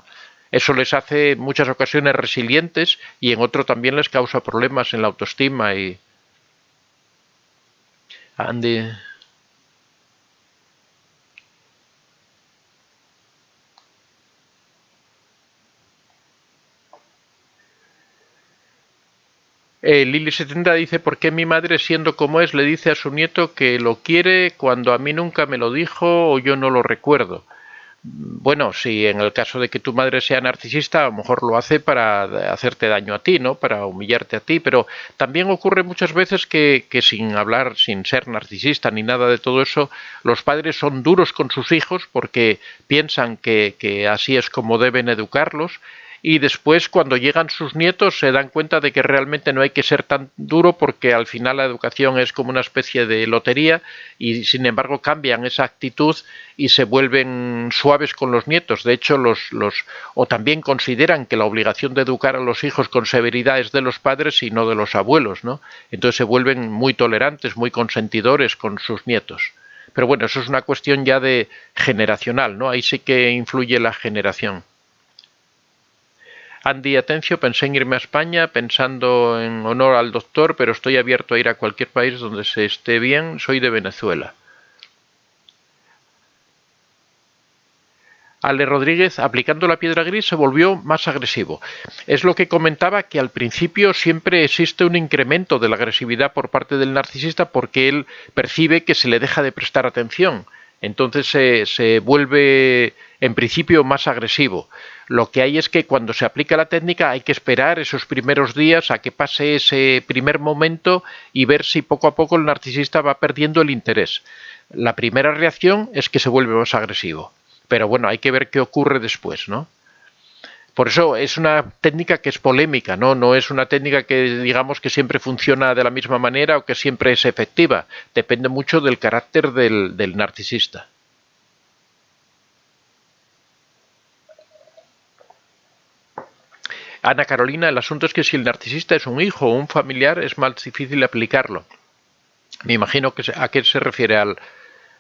Eso les hace en muchas ocasiones resilientes y en otro también les causa problemas en la autoestima. Y Andy. Lili70 dice: ¿por qué mi madre, siendo como es, le dice a su nieto que lo quiere cuando a mí nunca me lo dijo o yo no lo recuerdo? Bueno, si en el caso de que tu madre sea narcisista, a lo mejor lo hace para hacerte daño a ti, ¿no? Para humillarte a ti, pero también ocurre muchas veces que sin hablar, sin ser narcisista ni nada de todo eso, los padres son duros con sus hijos porque piensan que así es como deben educarlos, y después cuando llegan sus nietos se dan cuenta de que realmente no hay que ser tan duro porque al final la educación es como una especie de lotería, y sin embargo cambian esa actitud y se vuelven suaves con los nietos. De hecho, o también consideran que la obligación de educar a los hijos con severidad es de los padres y no de los abuelos, ¿no? Entonces se vuelven muy tolerantes, muy consentidores con sus nietos. Pero bueno, eso es una cuestión ya de generacional, ¿no? Ahí sí que influye la generación. Andy Atencio: pensé en irme a España pensando en honor al doctor, pero estoy abierto a ir a cualquier país donde se esté bien. Soy de Venezuela. Ale Rodríguez: aplicando la piedra gris se volvió más agresivo. Es lo que comentaba, que al principio siempre existe un incremento de la agresividad por parte del narcisista porque él percibe que se le deja de prestar atención. Entonces se vuelve en principio más agresivo. Lo que hay es que cuando se aplica la técnica hay que esperar esos primeros días a que pase ese primer momento y ver si poco a poco el narcisista va perdiendo el interés. La primera reacción es que se vuelve más agresivo. Pero bueno, hay que ver qué ocurre después, ¿no? Por eso es una técnica que es polémica, ¿no? No es una técnica que digamos que siempre funciona de la misma manera o que siempre es efectiva. Depende mucho del carácter del narcisista. Ana Carolina: el asunto es que si el narcisista es un hijo o un familiar es más difícil aplicarlo. Me imagino que a qué se refiere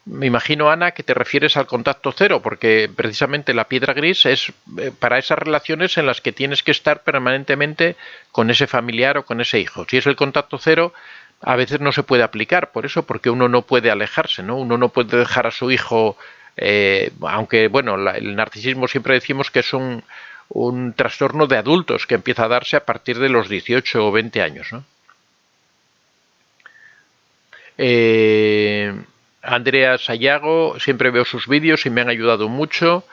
Me imagino, Ana, que te refieres al contacto cero, porque precisamente la piedra gris es para esas relaciones en las que tienes que estar permanentemente con ese familiar o con ese hijo. Si es el contacto cero, a veces no se puede aplicar, por eso, porque uno no puede alejarse, ¿no? Uno no puede dejar a su hijo, aunque, bueno, el narcisismo siempre decimos que es un trastorno de adultos que empieza a darse a partir de los 18 o 20 años, ¿no? Andrea Sayago: siempre veo sus vídeos y me han ayudado mucho.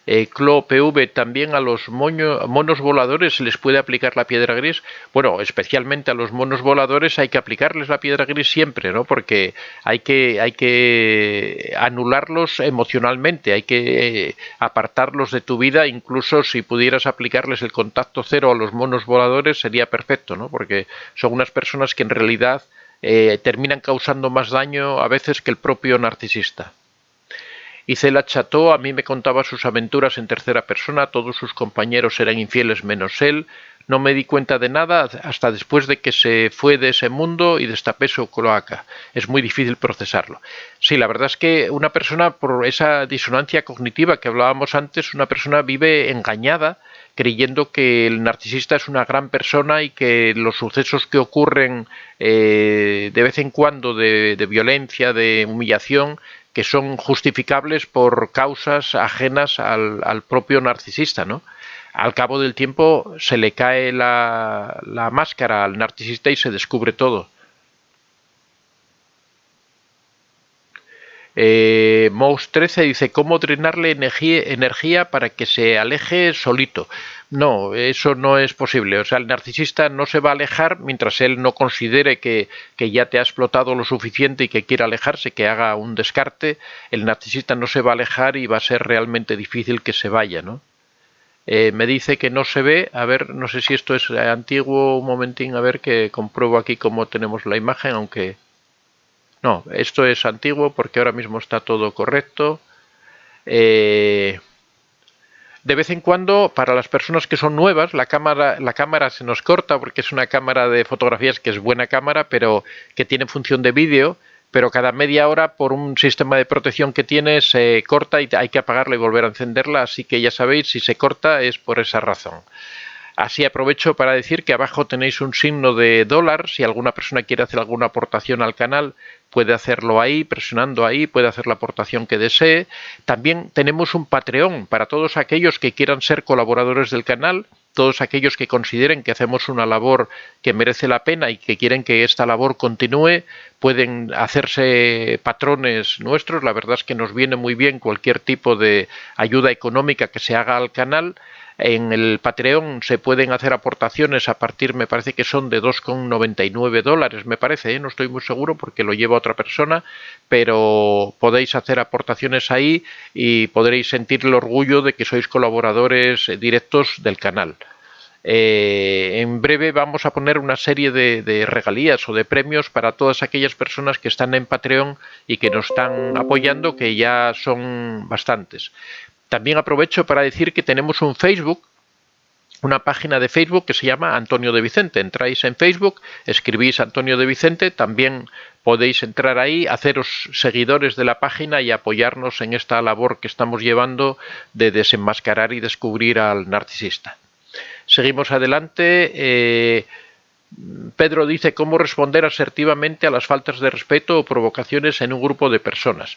CLO-PV, también a los monos voladores se les puede aplicar la piedra gris. Bueno, especialmente a los monos voladores hay que aplicarles la piedra gris siempre, ¿no? Porque hay que anularlos emocionalmente, hay que apartarlos de tu vida. Incluso si pudieras aplicarles el contacto cero a los monos voladores sería perfecto, ¿no? Porque son unas personas que en realidad terminan causando más daño a veces que el propio narcisista. Y Cela Chateau a mí me contaba sus aventuras en tercera persona, todos sus compañeros eran infieles menos él, no me di cuenta de nada hasta después de que se fue de ese mundo y destapé su cloaca. Es muy difícil procesarlo. Sí, la verdad es que una persona, por esa disonancia cognitiva que hablábamos antes, una persona vive engañada, creyendo que el narcisista es una gran persona y que los sucesos que ocurren de vez en cuando de violencia, de humillación, que son justificables por causas ajenas al propio narcisista, ¿no? Al cabo del tiempo se le cae la máscara al narcisista y se descubre todo. Mouse 13 dice, ¿cómo drenarle energía para que se aleje solito? No, eso no es posible. O sea, el narcisista no se va a alejar mientras él no considere que ya te ha explotado lo suficiente y que quiera alejarse, que haga un descarte. El narcisista no se va a alejar y va a ser realmente difícil que se vaya, ¿no? Me dice que no se ve. A ver, no sé si esto es antiguo. Un momentín, a ver que compruebo aquí cómo tenemos la imagen, aunque... No, esto es antiguo porque ahora mismo está todo correcto. De vez en cuando, para las personas que son nuevas, la cámara se nos corta porque es una cámara de fotografías que es buena cámara, pero que tiene función de vídeo, pero cada media hora, por un sistema de protección que tiene, se corta y hay que apagarla y volver a encenderla, así que ya sabéis, si se corta es por esa razón. Así aprovecho para decir que abajo tenéis un signo de dólar. Si alguna persona quiere hacer alguna aportación al canal, puede hacerlo ahí, presionando ahí, puede hacer la aportación que desee. También tenemos un Patreon para todos aquellos que quieran ser colaboradores del canal, todos aquellos que consideren que hacemos una labor que merece la pena y que quieren que esta labor continúe, pueden hacerse patrones nuestros. La verdad es que nos viene muy bien cualquier tipo de ayuda económica que se haga al canal. En el Patreon se pueden hacer aportaciones a partir, me parece que son de $2,99, me parece, no estoy muy seguro porque lo lleva otra persona, pero podéis hacer aportaciones ahí y podréis sentir el orgullo de que sois colaboradores directos del canal. En breve vamos a poner una serie de regalías o de premios para todas aquellas personas que están en Patreon y que nos están apoyando, que ya son bastantes. También aprovecho para decir que tenemos un Facebook, una página de Facebook que se llama Antonio de Vicente. Entráis en Facebook, escribís Antonio de Vicente, también podéis entrar ahí, haceros seguidores de la página y apoyarnos en esta labor que estamos llevando de desenmascarar y descubrir al narcisista. Seguimos adelante. Pedro dice, ¿cómo responder asertivamente a las faltas de respeto o provocaciones en un grupo de personas?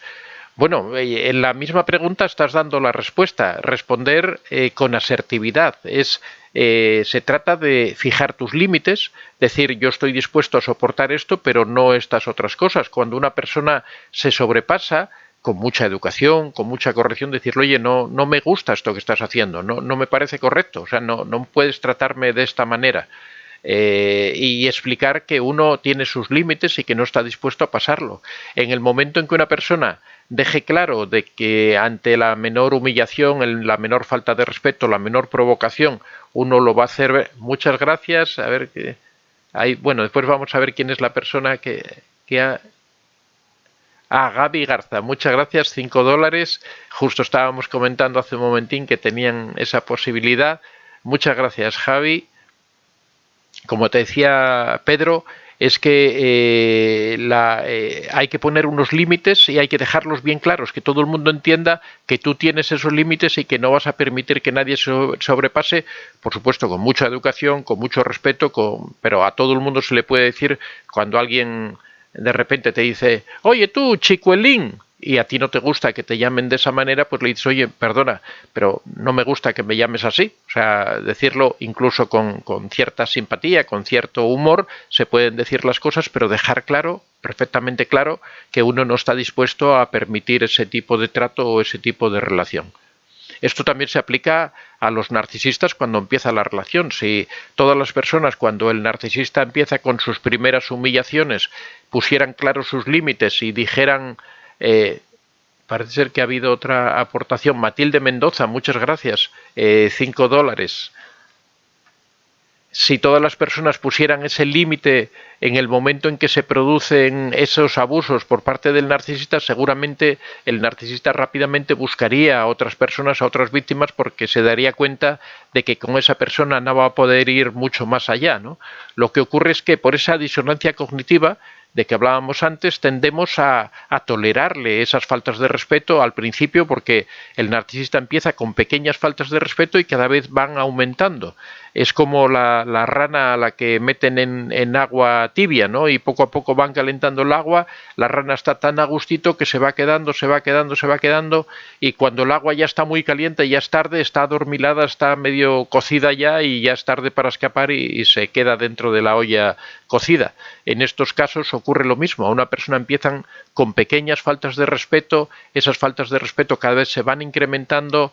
Bueno, en la misma pregunta estás dando la respuesta. Responder con asertividad. Se trata de fijar tus límites, decir yo estoy dispuesto a soportar esto, pero no estas otras cosas. Cuando una persona se sobrepasa, con mucha educación, con mucha corrección, decirle, oye, no me gusta esto que estás haciendo, no me parece correcto, o sea, no puedes tratarme de esta manera. Y explicar que uno tiene sus límites y que no está dispuesto a pasarlo. En el momento en que una persona deje claro de que ante la menor humillación, la menor falta de respeto, la menor provocación, uno lo va a hacer. Muchas gracias. A ver qué hay. Bueno, después vamos a ver quién es la persona que ha. Gaby Garza, muchas gracias, $5. Justo estábamos comentando hace un momentín que tenían esa posibilidad. Muchas gracias, Javi. Como te decía Pedro, es que hay que poner unos límites y hay que dejarlos bien claros, que todo el mundo entienda que tú tienes esos límites y que no vas a permitir que nadie sobrepase, por supuesto, con mucha educación, con mucho respeto, pero a todo el mundo se le puede decir cuando alguien de repente te dice, oye tú, chicuelín, y a ti no te gusta que te llamen de esa manera, pues le dices, oye, perdona, pero no me gusta que me llames así. O sea, decirlo incluso con cierta simpatía, con cierto humor, se pueden decir las cosas, pero dejar claro, perfectamente claro, que uno no está dispuesto a permitir ese tipo de trato o ese tipo de relación. Esto también se aplica a los narcisistas cuando empieza la relación. Si todas las personas, cuando el narcisista empieza con sus primeras humillaciones, pusieran claros sus límites y dijeran... parece ser que ha habido otra aportación. Matilde Mendoza, muchas gracias. $5. Si todas las personas pusieran ese límite en el momento en que se producen esos abusos por parte del narcisista, seguramente el narcisista rápidamente buscaría a otras personas, a otras víctimas, porque se daría cuenta de que con esa persona no va a poder ir mucho más allá, ¿no? Lo que ocurre es que por esa disonancia cognitiva de que hablábamos antes, tendemos a tolerarle esas faltas de respeto al principio, porque el narcisista empieza con pequeñas faltas de respeto y cada vez van aumentando. Es como la rana a la que meten en agua tibia, ¿no? Y poco a poco van calentando el agua, la rana está tan a gustito que se va quedando, y cuando el agua ya está muy caliente, ya es tarde, está adormilada, está medio cocida ya, y ya es tarde para escapar y se queda dentro de la olla cocida. En estos casos ocurre lo mismo. A una persona empiezan con pequeñas faltas de respeto, esas faltas de respeto cada vez se van incrementando,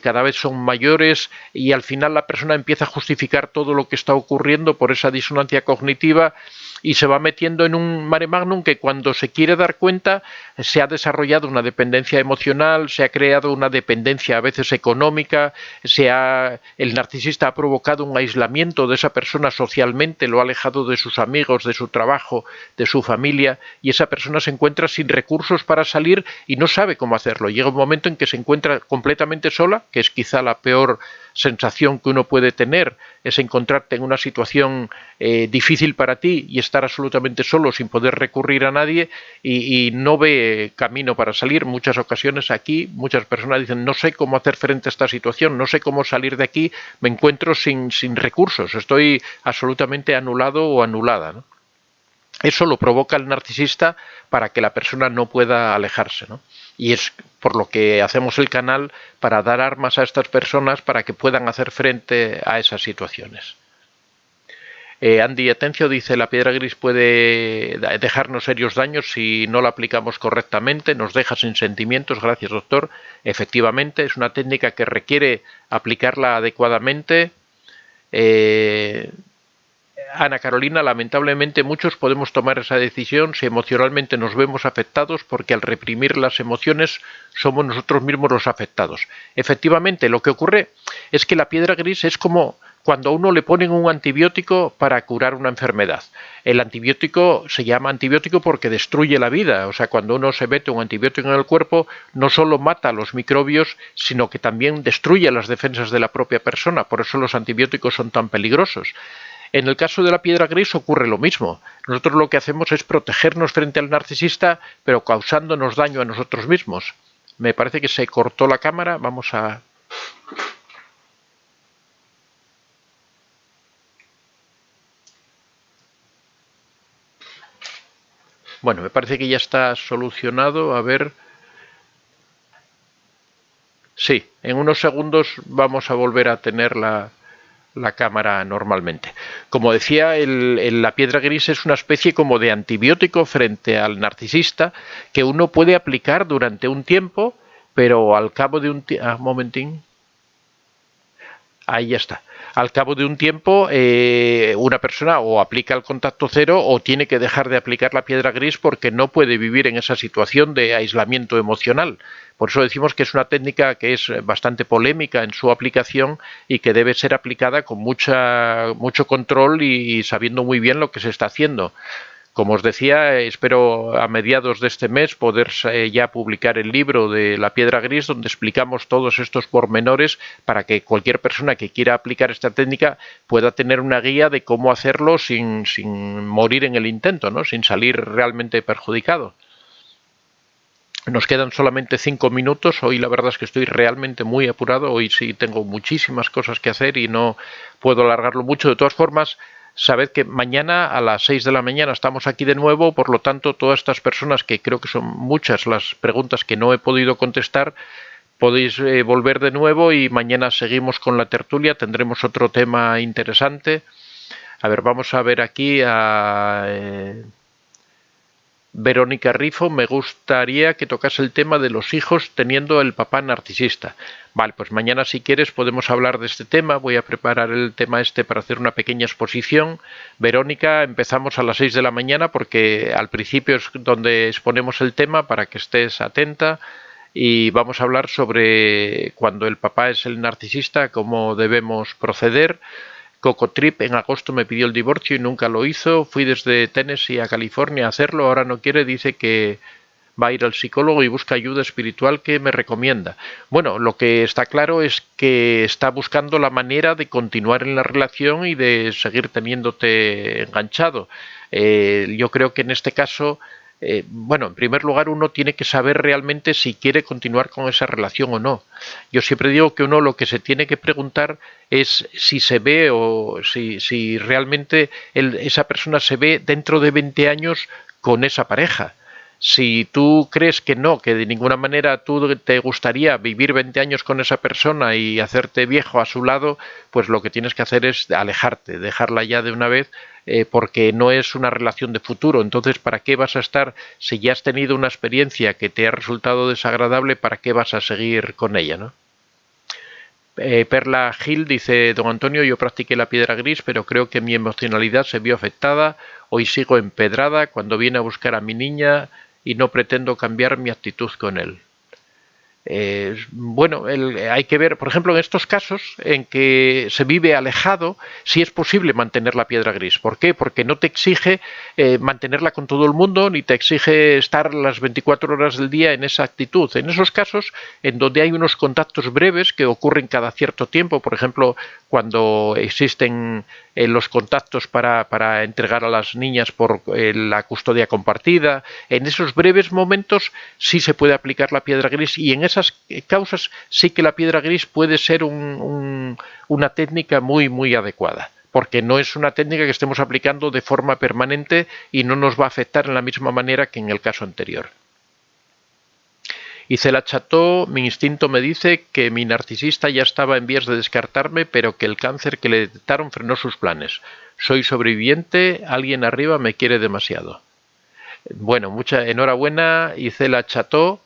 cada vez son mayores, y al final la persona empieza a justificar todo lo que está ocurriendo por esa disonancia cognitiva, y se va metiendo en un mare magnum que cuando se quiere dar cuenta se ha desarrollado una dependencia emocional, se ha creado una dependencia a veces económica, el narcisista ha provocado un aislamiento de esa persona socialmente, lo ha alejado de sus amigos, de su trabajo, de su familia, y esa persona se encuentra sin recursos para salir y no sabe cómo hacerlo. Llega un momento en que se encuentra completamente sola, que es quizá la peor sensación que uno puede tener, es encontrarte en una situación difícil para ti y estar absolutamente solo sin poder recurrir a nadie, y no ve camino para salir. Muchas ocasiones aquí muchas personas dicen: no sé cómo hacer frente a esta situación, no sé cómo salir de aquí, me encuentro sin recursos, estoy absolutamente anulado o anulada, ¿no? Eso lo provoca el narcisista para que la persona no pueda alejarse, ¿no? Y es por lo que hacemos el canal, para dar armas a estas personas para que puedan hacer frente a esas situaciones. Andy Atencio dice: la piedra gris puede dejarnos serios daños si no la aplicamos correctamente, nos deja sin sentimientos. Gracias, doctor. Efectivamente, es una técnica que requiere aplicarla adecuadamente. Ana Carolina: lamentablemente muchos podemos tomar esa decisión si emocionalmente nos vemos afectados, porque al reprimir las emociones somos nosotros mismos los afectados. Efectivamente, lo que ocurre es que la piedra gris es como cuando a uno le ponen un antibiótico para curar una enfermedad. El antibiótico se llama antibiótico porque destruye la vida. O sea, cuando uno se mete un antibiótico en el cuerpo, no solo mata a los microbios, sino que también destruye las defensas de la propia persona. Por eso los antibióticos son tan peligrosos. En el caso de la piedra gris ocurre lo mismo. Nosotros lo que hacemos es protegernos frente al narcisista, pero causándonos daño a nosotros mismos. Me parece que se cortó la cámara. Vamos a... Bueno, me parece que ya está solucionado. A ver... Sí, en unos segundos vamos a volver a tener la cámara normalmente. Como decía, la piedra gris es una especie como de antibiótico frente al narcisista que uno puede aplicar durante un tiempo, pero al cabo de un tiempo... un momentín. Ahí ya está. Al cabo de un tiempo, una persona o aplica el contacto cero o tiene que dejar de aplicar la piedra gris porque no puede vivir en esa situación de aislamiento emocional. Por eso decimos que es una técnica que es bastante polémica en su aplicación y que debe ser aplicada con mucho control y sabiendo muy bien lo que se está haciendo. Como os decía, espero a mediados de este mes poder ya publicar el libro de la piedra gris, donde explicamos todos estos pormenores para que cualquier persona que quiera aplicar esta técnica pueda tener una guía de cómo hacerlo sin morir en el intento, ¿no? Sin salir realmente perjudicado. Nos quedan solamente 5 minutos. Hoy la verdad es que estoy realmente muy apurado. Hoy sí tengo muchísimas cosas que hacer y no puedo alargarlo mucho. De todas formas, sabed que mañana a las 6 de la mañana estamos aquí de nuevo, por lo tanto, todas estas personas, que creo que son muchas las preguntas que no he podido contestar, podéis volver de nuevo y mañana seguimos con la tertulia, tendremos otro tema interesante. A ver, vamos a ver aquí a... Verónica Rifo, me gustaría que tocase el tema de los hijos teniendo el papá narcisista. Vale, pues mañana si quieres podemos hablar de este tema. Voy a preparar el tema este para hacer una pequeña exposición. Verónica, empezamos a las 6 de la mañana porque al principio es donde exponemos el tema para que estés atenta. Y vamos a hablar sobre cuando el papá es el narcisista, cómo debemos proceder. Coco Trip en agosto me pidió el divorcio y nunca lo hizo. Fui desde Tennessee a California a hacerlo. Ahora no quiere, dice que va a ir al psicólogo y busca ayuda espiritual. ¿Qué me recomienda? Bueno, lo que está claro es que está buscando la manera de continuar en la relación y de seguir teniéndote enganchado. Yo creo que en este caso, bueno, en primer lugar uno tiene que saber realmente si quiere continuar con esa relación o no. Yo siempre digo que uno lo que se tiene que preguntar es si se ve o si realmente esa persona se ve dentro de 20 años con esa pareja. Si tú crees que no, que de ninguna manera tú te gustaría vivir 20 años con esa persona y hacerte viejo a su lado, pues lo que tienes que hacer es alejarte, dejarla ya de una vez, porque no es una relación de futuro. Entonces, ¿para qué vas a estar, si ya has tenido una experiencia que te ha resultado desagradable, para qué vas a seguir con ella, ¿no? Perla Gil dice: don Antonio, yo practiqué la piedra gris, pero creo que mi emocionalidad se vio afectada. Hoy sigo empedrada cuando viene a buscar a mi niña y no pretendo cambiar mi actitud con él. Bueno, hay que ver, por ejemplo, en estos casos en que se vive alejado, si es posible mantener la piedra gris. ¿Por qué? Porque no te exige mantenerla con todo el mundo, ni te exige estar las 24 horas del día en esa actitud. En esos casos, en donde hay unos contactos breves que ocurren cada cierto tiempo, por ejemplo, cuando existen los contactos para entregar a las niñas por la custodia compartida, en esos breves momentos sí se puede aplicar la piedra gris, y en esas causas sí que la piedra gris puede ser una técnica muy, muy adecuada, porque no es una técnica que estemos aplicando de forma permanente y no nos va a afectar en la misma manera que en el caso anterior. Y Cela Cható, mi instinto me dice que mi narcisista ya estaba en vías de descartarme, pero que el cáncer que le detectaron frenó sus planes. Soy sobreviviente, alguien arriba me quiere demasiado. Bueno, mucha enhorabuena, Cela Cható.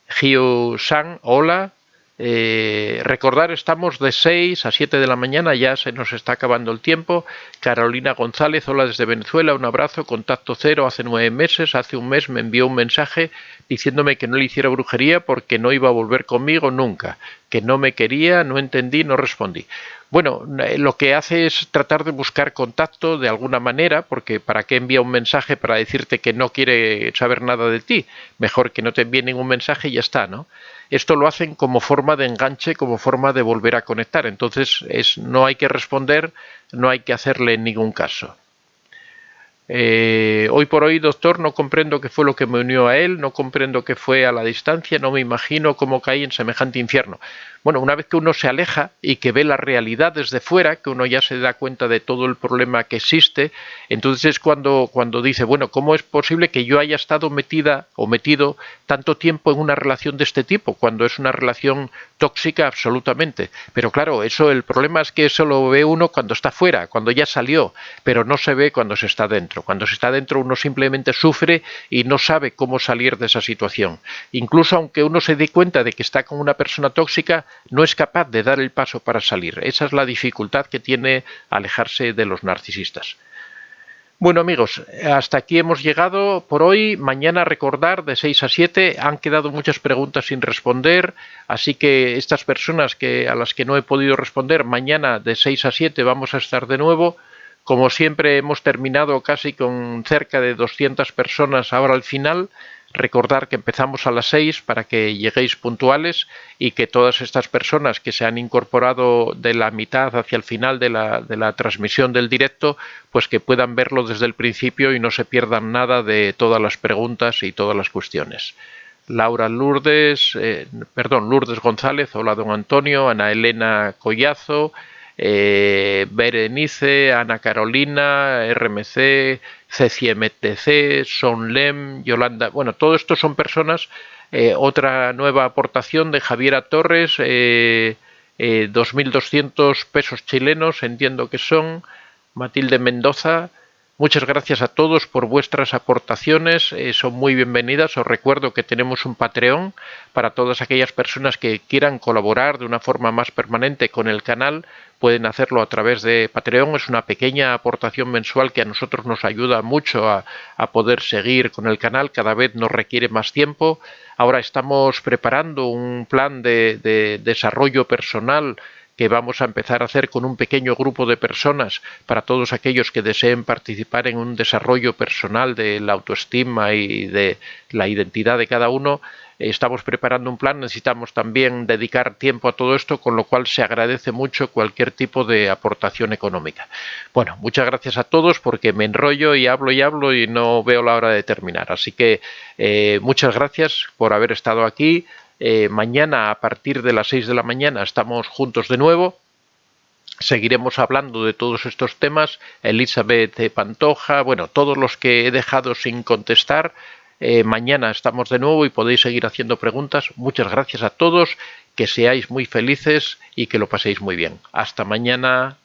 Gio San, hola. Recordar, estamos de 6 a 7 de la mañana, ya se nos está acabando el tiempo. Carolina González, hola desde Venezuela, un abrazo, contacto cero hace 9 meses, hace un mes me envió un mensaje diciéndome que no le hiciera brujería porque no iba a volver conmigo nunca, que no me quería, no entendí, no respondí. Bueno, lo que hace es tratar de buscar contacto de alguna manera, porque ¿para qué envía un mensaje para decirte que no quiere saber nada de ti? Mejor que no te envíe ningún mensaje y ya está, ¿no? Esto lo hacen como forma de enganche, como forma de volver a conectar. Entonces no hay que responder, no hay que hacerle en ningún caso. Hoy por hoy, doctor, no comprendo qué fue lo que me unió a él, no comprendo qué fue a la distancia, no me imagino cómo caí en semejante infierno. Bueno, una vez que uno se aleja y que ve la realidad desde fuera, que uno ya se da cuenta de todo el problema que existe, entonces es cuando dice, bueno, ¿cómo es posible que yo haya estado metida o metido tanto tiempo en una relación de este tipo, cuando es una relación tóxica absolutamente? Pero claro, el problema es que eso lo ve uno cuando está fuera, cuando ya salió, pero no se ve cuando se está dentro. Cuando se está dentro uno simplemente sufre y no sabe cómo salir de esa situación. Incluso aunque uno se dé cuenta de que está con una persona tóxica, no es capaz de dar el paso para salir. Esa es la dificultad que tiene alejarse de los narcisistas. Bueno, amigos, hasta aquí hemos llegado por hoy. Mañana, recordar, de 6 a 7, han quedado muchas preguntas sin responder, así que estas personas a las que no he podido responder, mañana de 6 a 7 vamos a estar de nuevo. Como siempre, hemos terminado casi con cerca de 200 personas ahora al final. Recordar que empezamos a las 6 para que lleguéis puntuales y que todas estas personas que se han incorporado de la mitad hacia el final de la transmisión del directo, pues que puedan verlo desde el principio y no se pierdan nada de todas las preguntas y todas las cuestiones. Lourdes González, hola don Antonio, Ana Elena Collazo, Berenice, Ana Carolina, RMC, CCMTC, Sonlem, Yolanda. Bueno, todo esto son personas. Otra nueva aportación de Javiera Torres, 2.200 pesos chilenos, entiendo que son. Matilde Mendoza, Muchas gracias a todos por vuestras aportaciones, son muy bienvenidas. Os recuerdo que tenemos un Patreon para todas aquellas personas que quieran colaborar de una forma más permanente con el canal. Pueden hacerlo a través de Patreon, es una pequeña aportación mensual que a nosotros nos ayuda mucho a poder seguir con el canal, cada vez nos requiere más tiempo. Ahora estamos preparando un plan de desarrollo personal que vamos a empezar a hacer con un pequeño grupo de personas para todos aquellos que deseen participar en un desarrollo personal de la autoestima y de la identidad de cada uno. Estamos preparando un plan, necesitamos también dedicar tiempo a todo esto, con lo cual se agradece mucho cualquier tipo de aportación económica. Bueno, muchas gracias a todos porque me enrollo y hablo y no veo la hora de terminar. Así que muchas gracias por haber estado aquí. Mañana a partir de las 6 de la mañana estamos juntos de nuevo. Seguiremos hablando de todos estos temas. Elizabeth Pantoja, bueno, todos los que he dejado sin contestar. Mañana estamos de nuevo y podéis seguir haciendo preguntas. Muchas gracias a todos, que seáis muy felices y que lo paséis muy bien. Hasta mañana.